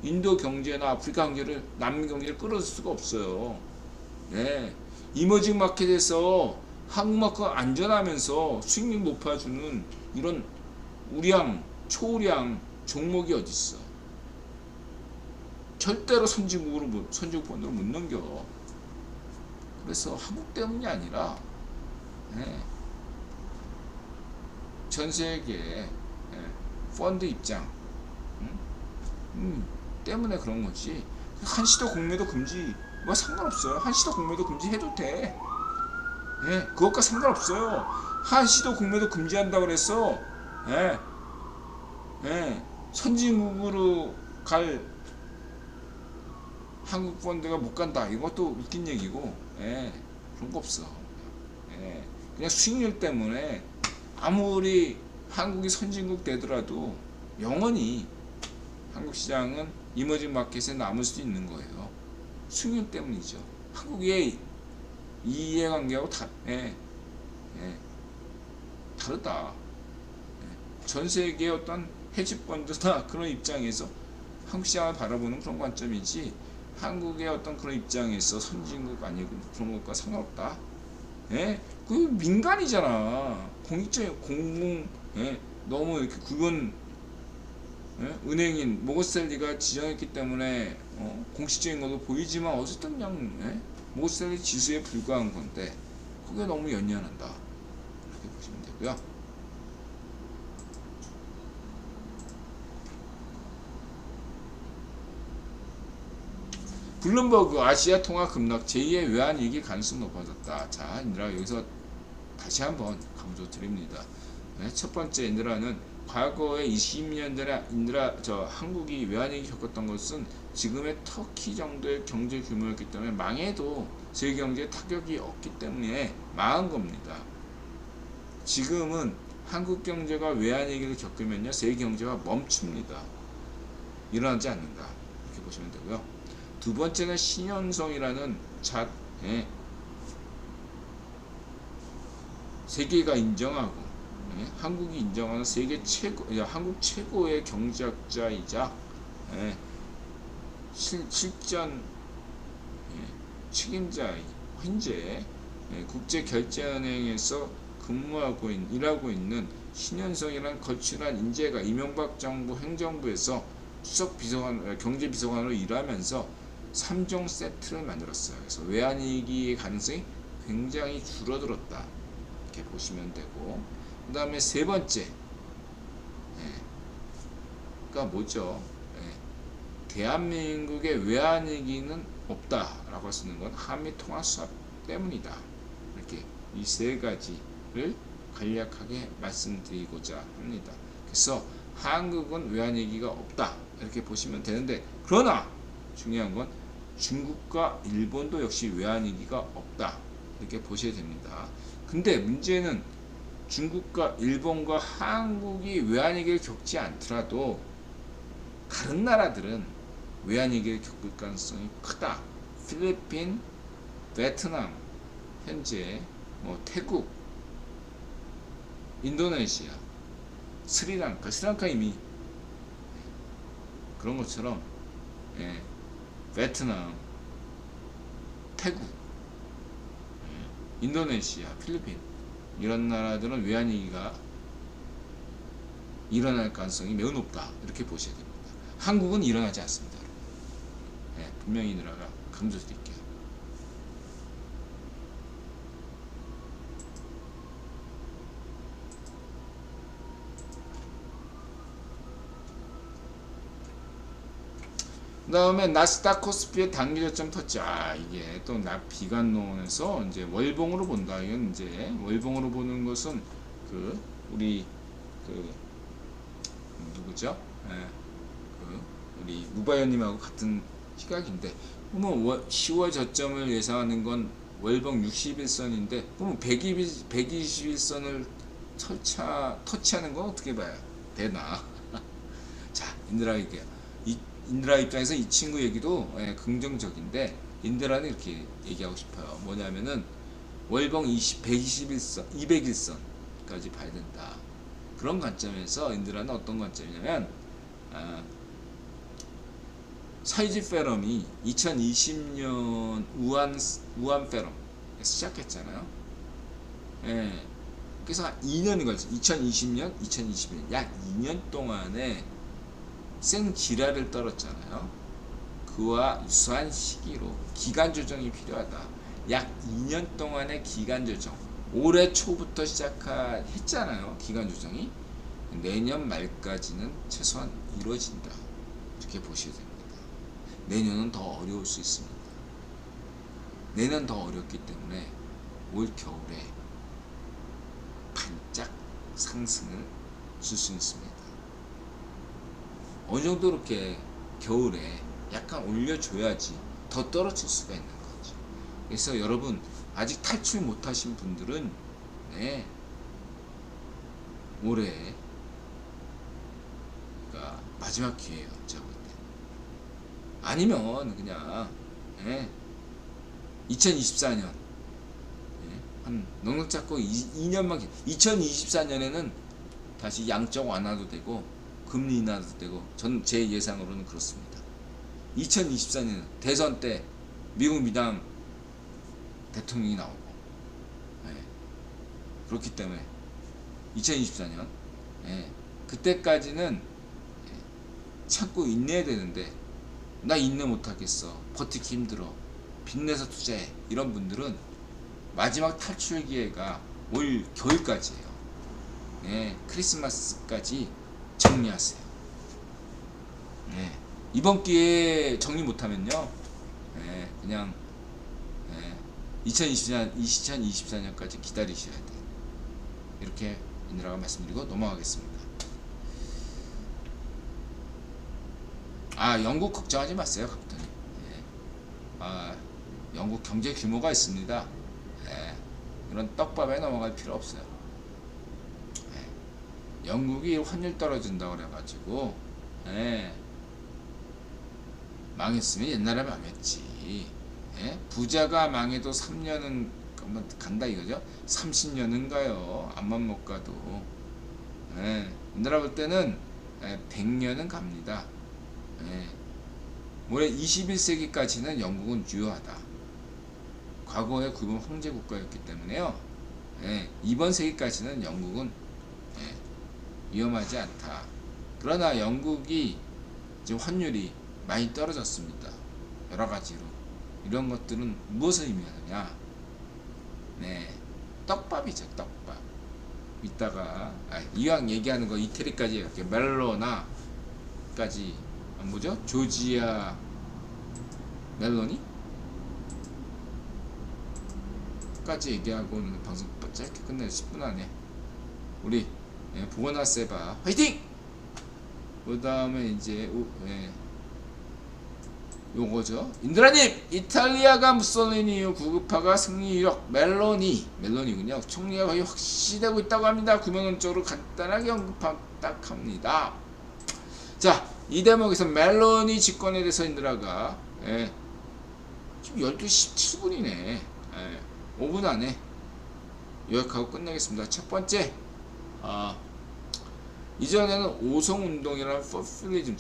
인도 경제나 아프리카 경제를 남미 경제를 끌어들 수가 없어요. 이머징 마켓에서 한국 마켓 안전하면서 수익률 높아주는 이런 우량, 초우량 종목이 어디 있어? 절대로 선진국 펀드로 못 넘겨. 그래서 한국 때문이 아니라 전 세계 펀드 입장 때문에 그런 거지. 한시도 공매도 금지 상관없어요. 한시도 공매도 금지해도 돼. 그것과 상관없어요. 한시도 공매도 금지한다고 그래서 선진국으로 갈 한국 펀드가 못 간다. 이것도 웃긴 얘기고 그런 거 없어. 그냥 수익률 때문에 아무리 한국이 선진국 되더라도 영원히 한국 시장은 이머징 마켓에 남을 수 있는 거예요. 수익률 때문이죠. 한국의 이해관계하고 다르다. 전 세계의 어떤 헤지펀드나 그런 입장에서 한국 시장을 바라보는 그런 관점이지, 한국의 어떤 그런 입장에서 선진국 아니고 그런 것과 상관없다. 그 민간이잖아. 공익적인 공공, 너무 이렇게 국은, 은행인 모건스탠리가 지정했기 때문에 공식적인 것도 보이지만 어쨌든 그냥 모건스탠리 지수에 불과한 건데 그게 너무 연연한다. 이렇게 보시면 되고요. 블룸버그 아시아 통화 급락 제2의 외환위기 가능성이 높아졌다. 자, 인드라 여기서 다시 한번 강조 드립니다. 첫 번째, 인드라는 과거에 20년 전에 한국이 외환위기 겪었던 것은 지금의 터키 정도의 경제 규모였기 때문에 망해도 세계 경제에 타격이 없기 때문에 망한 겁니다. 지금은 한국 경제가 외환위기를 겪으면요, 세계 경제가 멈춥니다. 일어나지 않는다. 이렇게 보시면 되고요. 두 번째는 신현성이라는 세계가 인정하고 한국이 인정하는 한국 최고의 경제학자이자 실전 책임자인 현재 국제결제은행에서 일하고 있는 신현성이라는 거출한 인재가 이명박 정부 행정부에서 수석 비서관, 경제비서관으로 일하면서 3종 세트를 만들었어요. 그래서 외환위기의 가능성이 굉장히 줄어들었다. 이렇게 보시면 되고, 그 다음에 세 번째, 가 뭐죠? 대한민국의 외환위기는 없다라고 할 수 있는 건 한미 통화 수합 때문이다. 이렇게 이 세 가지를 간략하게 말씀드리고자 합니다. 그래서 한국은 외환위기가 없다. 이렇게 보시면 되는데, 그러나 중요한 건 중국과 일본도 역시 외환위기가 없다. 이렇게 보셔야 됩니다. 근데 문제는 중국과 일본과 한국이 외환위기를 겪지 않더라도 다른 나라들은 외환위기를 겪을 가능성이 크다. 필리핀, 베트남, 현재 태국, 인도네시아, 스리랑카 이미 그런 것처럼 베트남, 태국, 인도네시아, 필리핀 이런 나라들은 외환위기가 일어날 가능성이 매우 높다. 이렇게 보셔야 됩니다. 한국은 일어나지 않습니다. 분명히 나라가 강조드릴게요. 그 다음에 나스닥 코스피의 단기 저점 터치. 이게 또 비관론에서 이제 월봉으로 본다. 이건 이제 월봉으로 보는 것은 우리 누구죠? 우리 무바연님하고 같은 시각인데, 그러면 10월 저점을 예상하는 건 월봉 61선인데, 그러면 121선을 터치하는 건 어떻게 봐야 되나? 자, 인드라 입장에서 이 친구 얘기도 긍정적인데, 인드라는 이렇게 얘기하고 싶어요. 뭐냐면은 월봉 121선, 201선까지 봐야 된다. 그런 관점에서 인드라는 어떤 관점이냐면, 사이즈 페럼이 2020년 우한 페럼 시작했잖아요. 그래서 2년이 걸쳐 2020년, 2021년 약 2년 동안에 생지랄을 떨었잖아요. 그와 유사한 시기로 기간 조정이 필요하다. 약 2년 동안의 기간 조정. 올해 초부터 시작했잖아요. 기간 조정이 내년 말까지는 최소한 이루어진다. 이렇게 보셔야 됩니다. 내년은 더 어려울 수 있습니다. 내년 더 어렵기 때문에 올 겨울에 반짝 상승을 줄 수 있습니다. 어느 정도 이렇게 겨울에 약간 올려줘야지 더 떨어질 수가 있는 거죠. 그래서 여러분 아직 탈출 못하신 분들은 네, 올해 그러니까 마지막 기회예요. 제가 볼 때. 아니면 그냥 예, 2024년 한 넉넉 잡고 2년만 2024년에는 다시 양적 완화도 되고 금리 인하도 되고 전 제 예상으로는 그렇습니다. 2024년 대선 때 미국 미당 대통령이 나오고 그렇기 때문에 2024년 그때까지는 참고 인내해야 되는데 나 인내 못하겠어 버티기 힘들어 빚내서 투자해 이런 분들은 마지막 탈출 기회가 올 겨울까지예요. 크리스마스까지 정리하세요. 이번 기회에 정리 못하면요 그냥 2024년까지 기다리셔야 돼요. 이렇게 인드라가 말씀드리고 넘어가겠습니다. 영국 걱정하지 마세요. 갑자기 영국 경제 규모가 있습니다. 이런 떡밥에 넘어갈 필요 없어요. 영국이 환율 떨어진다고 그래가지고 망했으면 옛날에 망했지. 부자가 망해도 3년은 간다 이거죠. 30년은 가요. 앞만 못 가도. 옛날에 볼 때는 100년은 갑니다. 올해 21세기까지는 영국은 유효하다. 과거에 구분 황제 국가였기 때문에요. 이번 세기까지는 영국은 위험하지 않다. 그러나 영국이 지금 환율이 많이 떨어졌습니다. 여러 가지로. 이런 것들은 무엇을 의미하느냐? 떡밥이죠, 떡밥. 이따가 이왕 얘기하는 거 이태리까지 이렇게 멜로나까지 뭐죠? 조지아 멜로니? 까지 얘기하고는 방송 짧게 끝내요. 10분 안에. 우리 보거나세바 화이팅! 그 다음에 이제 요거죠. 인드라님! 이탈리아가 무솔리니 이후 구급파가 승리 이력 멜로니군요. 총리가 거의 확시되고 있다고 합니다. 구명론적으로 간단하게 언급딱 합니다. 자, 이 대목에서 멜로니 집권에 대해서 인드라가 지금 12시 17분이네 5분 안에 요약하고 끝내겠습니다. 첫 번째 이전에는 오송운동이라는 포퓰리즘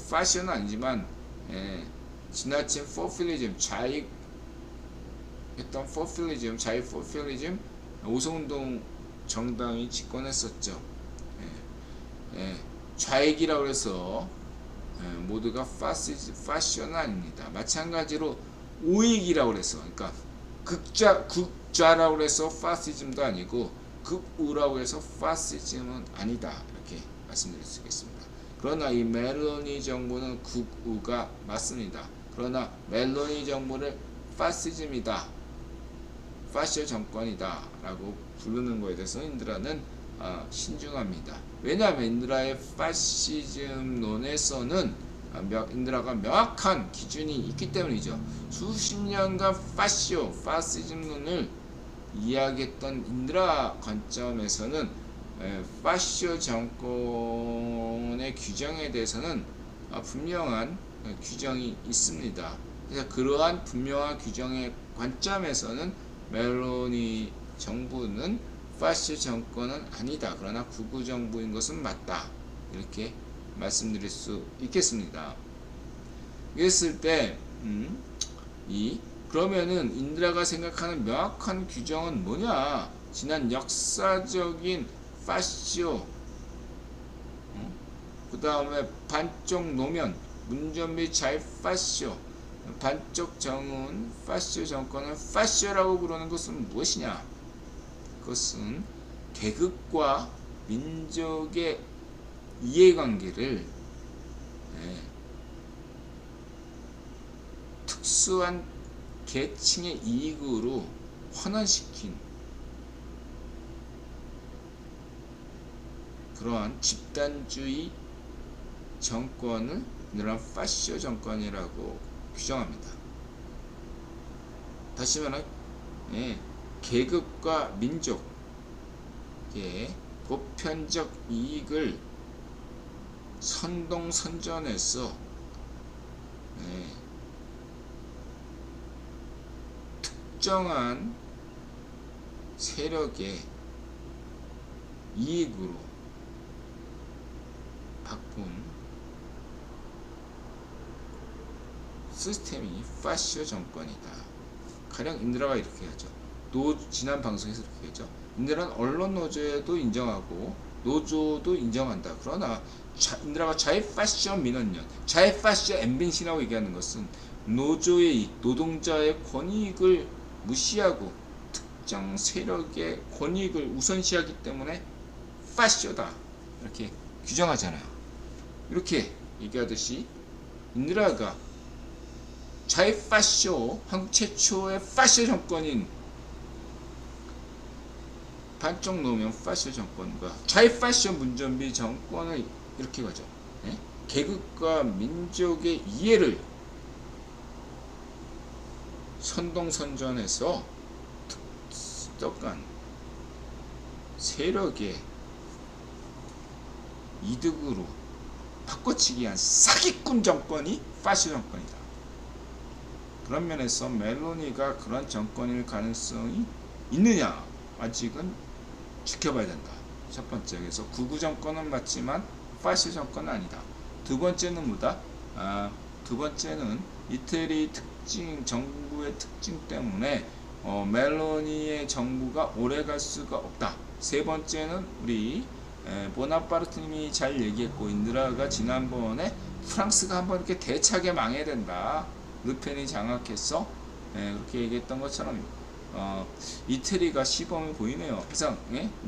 파시언은 아니지만 지나친 포퓰리즘 했던 포퓰리즘 오송운동 정당이 집권했었죠. 좌익이라고 해서 모두가 파시언은 아닙니다. 마찬가지로 우익이라고 해서 그러니까 극좌라고 해서 파시즘도 아니고 극우라고 해서 파시즘은 아니다. 이렇게 말씀드릴 수 있겠습니다. 그러나 이 멜로니 정부는 극우가 맞습니다. 그러나 멜로니 정부를 파시즘이다. 파시오 정권이다. 라고 부르는 것에 대해서 인드라는 신중합니다. 왜냐하면 인드라의 파시즘론에서는 인드라가 명확한 기준이 있기 때문이죠. 수십 년간 파시즘론을 이야기했던 인드라 관점에서는 파시오 정권의 규정에 대해서는 분명한 규정이 있습니다. 그래서 그러한 분명한 규정의 관점에서는 멜로니 정부는 파시오 정권은 아니다. 그러나 극우 정부인 것은 맞다. 이렇게 말씀드릴 수 있겠습니다. 그랬을 때 그러면은 인드라가 생각하는 명확한 규정은 뭐냐? 지난 역사적인 파시오 그 다음에 반쪽 노면 문전비 자유 파시오 반쪽 정운 파시오 정권을 파시오라고 부르는 것은 무엇이냐? 그것은 계급과 민족의 이해관계를 특수한 계층의 이익으로 환원시킨 그러한 집단주의 정권을 이런 파시오 정권이라고 규정합니다. 다시 말하면 계급과 민족의 보편적 이익을 선동선전해서 특정한 세력의 이익으로 바꾼 시스템이 파시오 정권이다. 가령 인드라가 이렇게 하죠. 지난 방송에서 이렇게 했죠. 인드라는 언론 노조에도 인정하고 노조도 인정한다. 그러나 인드라가 좌이파시오 민원연, 좌이파시오 엠빈시라고 얘기하는 것은 노조의 이익, 노동자의 권익을 무시하고 특정 세력의 권익을 우선시하기 때문에 파시오다. 이렇게 규정하잖아요. 이렇게 얘기하듯이 인드라가 좌이파시오, 한국 최초의 파시오 정권인 반쪽 노무현 파시오 정권과 좌이파시오 문전비 정권을 이렇게 가죠. 계급과 민족의 이해를 선동선전해서 특정한 세력의 이득으로 바꿔치기 한 사기꾼 정권이 파시오 정권이다. 그런 면에서 멜로니가 그런 정권일 가능성이 있느냐? 아직은 지켜봐야 된다. 첫 번째, 그래서 구구 정권은 맞지만 파시오 정권은 아니다. 두 번째는 뭐다? 두 번째는 이태리 정부의 특징 때문에 멜로니의 정부가 오래갈 수가 없다. 세 번째는 우리 보나파르트님이 잘 얘기했고, 인드라가 지난번에 프랑스가 한번 이렇게 대차게 망해야 된다. 르펜이 장악해서 그렇게 얘기했던 것처럼 이태리가 시범을 보이네요. 항상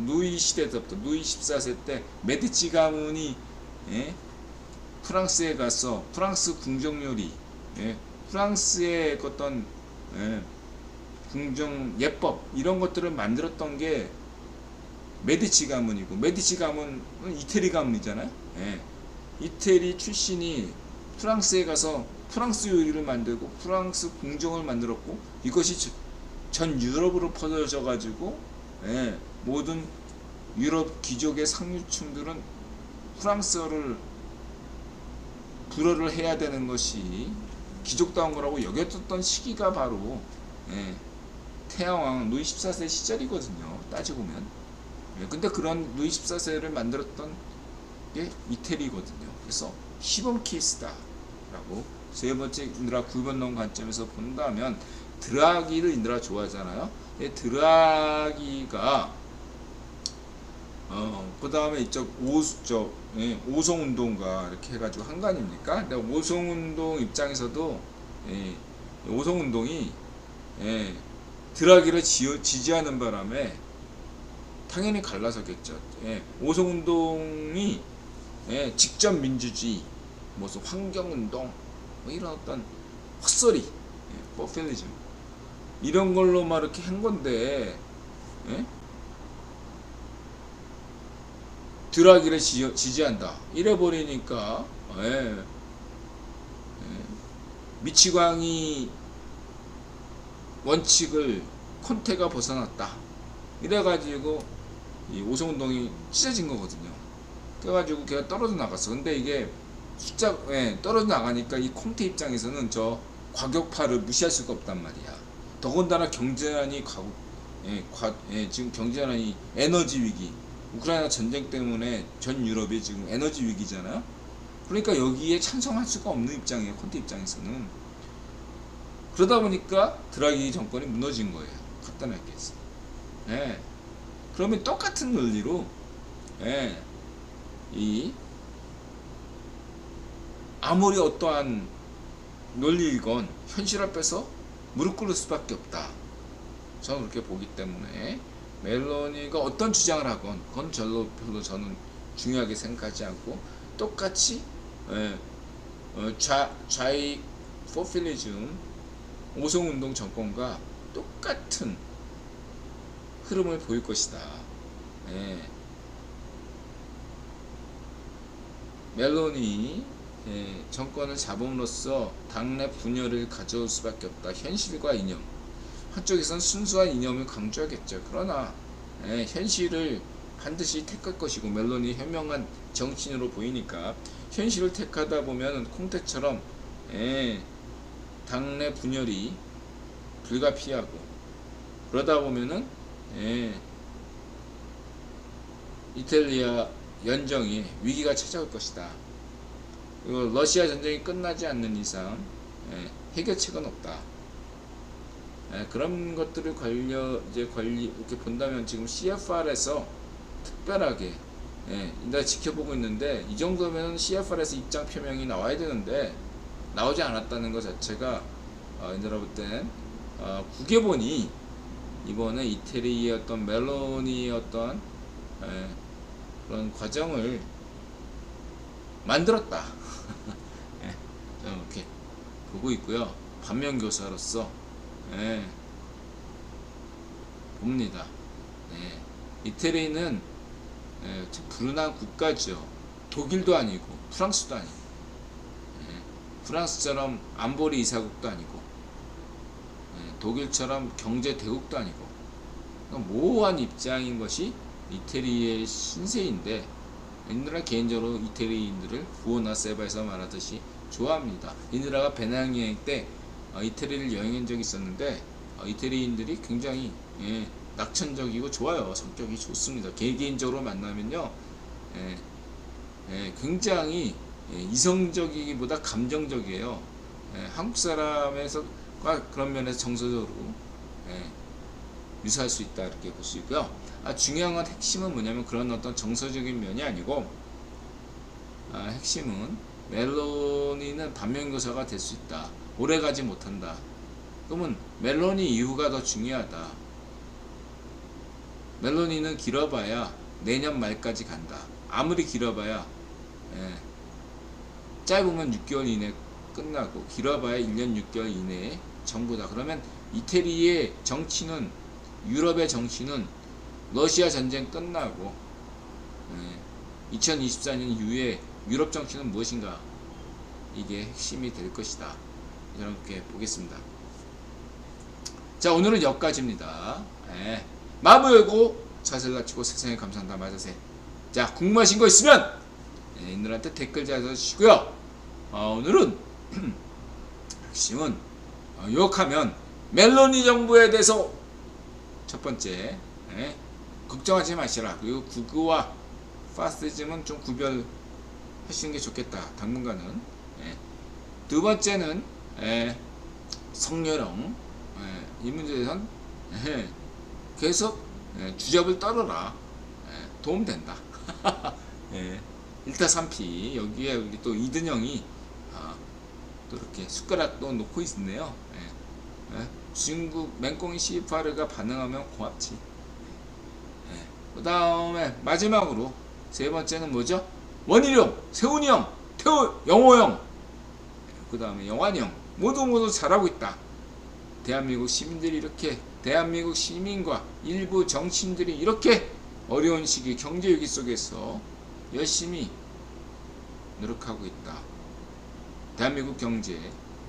루이 시대 때부터 루이 14세 때 메디치 가문이 프랑스에 가서 프랑스 궁정 요리, 프랑스의 어떤 궁정 예법 이런 것들을 만들었던 게 메디치 가문이고, 메디치 가문은 이태리 가문이잖아요. 이태리 출신이 프랑스에 가서 프랑스 요리를 만들고 프랑스 궁정을 만들었고, 이것이 전 유럽으로 퍼져져 가지고 모든 유럽 귀족의 상류층들은 프랑스어를 불어를 해야 되는 것이 귀족다운 거라고 여겼던 시기가 바로 태양왕 루이 14세 시절이거든요. 따지고 보면. 근데 그런 루이 14세를 만들었던 게 이태리거든요. 그래서 시범 케이스다 라고. 세 번째, 인드라 구변론 관점에서 본다면 드라기를 인드라 좋아하잖아요. 드라기가 그 다음에 이쪽 오송운동가 이렇게 해가지고 한 거 아닙니까? 근데 오송운동 입장에서도 오송운동이 드라기를 지지하는 바람에 당연히 갈라서겠죠. 오송운동이 직접 민주주의, 무슨 환경운동, 뭐 이런 어떤 헛소리, 포퓰리즘 이런 걸로 막 이렇게 한 건데, 드라기를 지지한다 이래 버리니까 미치광이 원칙을 콘테가 벗어났다 이래가지고 이 오송운동이 찢어진 거거든요. 그래가지고 걔가 떨어져 나갔어. 근데 이게 숫자 떨어져 나가니까 이 콘테 입장에서는 저 과격파를 무시할 수가 없단 말이야. 더군다나 경제난이 지금 경제난이 에너지 위기, 우크라이나 전쟁 때문에 전 유럽이 지금 에너지 위기잖아요. 그러니까 여기에 찬성할 수가 없는 입장이에요. 콘테 입장에서는. 그러다 보니까 드라기 정권이 무너진 거예요. 간단하게 해서. 그러면 똑같은 논리로 아무리 어떠한 논리이건 현실 앞에서 무릎 꿇을 수밖에 없다. 저는 그렇게 보기 때문에 멜로니가 어떤 주장을 하건 그건 별로 저는 중요하게 생각하지 않고, 똑같이 좌익 포퓰리즘 오송운동 정권과 똑같은 흐름을 보일 것이다. 멜로니 정권을 잡음으로써 당내 분열을 가져올 수밖에 없다. 현실과 이념. 한쪽에서는 순수한 이념을 강조하겠죠. 그러나 현실을 반드시 택할 것이고 멜로니 현명한 정치인으로 보이니까 현실을 택하다 보면 콩테처럼 당내 분열이 불가피하고 그러다 보면은 이탈리아 연정이 위기가 찾아올 것이다. 그리고 러시아 전쟁이 끝나지 않는 이상 해결책은 없다. 그런 것들을 이렇게 본다면 지금 CFR에서 특별하게 내가 지켜보고 있는데 이 정도면 CFR에서 입장 표명이 나와야 되는데 나오지 않았다는 것 자체가 내가 볼 땐 국외본이 이번에 이태리의 어떤 멜로니의 어떤 그런 과정을 만들었다. 저는 이렇게 보고 있고요. 반면교사로서 봅니다. 이태리는 불운한 국가죠. 독일도 아니고 프랑스도 아니고 프랑스처럼 안보리 이사국도 아니고 독일처럼 경제 대국도 아니고 모호한 입장인 것이 이태리의 신세인데 인드라 개인적으로 이태리인들을 구호나 세바에서 말하듯이 좋아합니다. 인드라가 배낭여행 때 이태리를 여행한 적이 있었는데 이태리인들이 굉장히 낙천적이고 좋아요. 성격이 좋습니다. 개개인적으로 만나면요 굉장히 이성적이기보다 감정적이에요. 한국 사람에서 그런 면에서 정서적으로 유사할 수 있다 이렇게 볼 수 있고요. 중요한 건 핵심은 뭐냐면 그런 어떤 정서적인 면이 아니고 핵심은 멜로니는 반면교사가 될 수 있다. 오래가지 못한다. 그러면 멜로니 이후가 더 중요하다. 멜로니는 길어봐야 내년 말까지 간다. 아무리 길어봐야 짧으면 6개월 이내 끝나고 길어봐야 1년 6개월 이내에 정부다. 그러면 이태리의 정치는 유럽의 정치는 러시아 전쟁 끝나고 2024년 이후에 유럽 정치는 무엇인가? 이게 핵심이 될 것이다. 이렇게 보겠습니다. 자, 오늘은 여기까지입니다. 마음 열고 자세를 낮추고 세상에 감사한다 맞으세요. 자, 궁금하신 거 있으면 인들한테 댓글 잘 써주시고요. 오늘은 핵심은 요약하면 멜로니 정부에 대해서 첫 번째 걱정하지 마시라. 그리고 구구와 파시즘은 좀 구별하시는 게 좋겠다. 당분간은. 두 번째는 성렬형 이 문제에 대해서는 계속 주접을 떨어라. 도움된다. 1타3피 여기에 우리 또 이든영이 또 이렇게 숟가락도 놓고 있네요. 중국 맹꽁이 CFR가 반응하면 고맙지. 그 다음에 마지막으로 세 번째는 뭐죠? 원희룡, 세훈이형, 영호형, 그 다음에 영환형 모두 잘하고 있다. 대한민국 시민들이 이렇게 대한민국 시민과 일부 정치인들이 이렇게 어려운 시기 경제 위기 속에서 열심히 노력하고 있다. 대한민국 경제에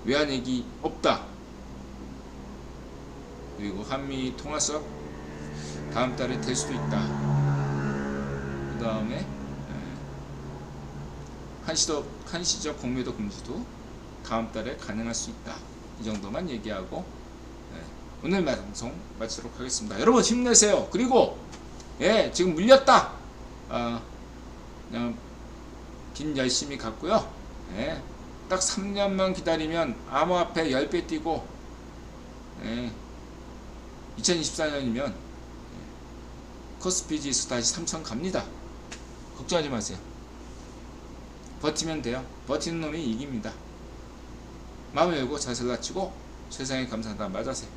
외환위기 없다. 그리고 한미 통화석 다음 달에 될 수도 있다. 그 다음에 한시적 공매도 금지도 다음 달에 가능할 수 있다. 이 정도만 얘기하고 오늘 방송 마치도록 하겠습니다. 여러분 힘내세요. 그리고 지금 물렸다. 그냥 빚 열심히 갚고요. 딱 3년만 기다리면 암호화폐 10배 뛰고 2024년이면 코스피 지수 다시 3천 갑니다. 걱정하지 마세요. 버티면 돼요. 버티는 놈이 이깁니다. 마음을 열고 자세를 낮추고 세상에 감사하다 맞으세요.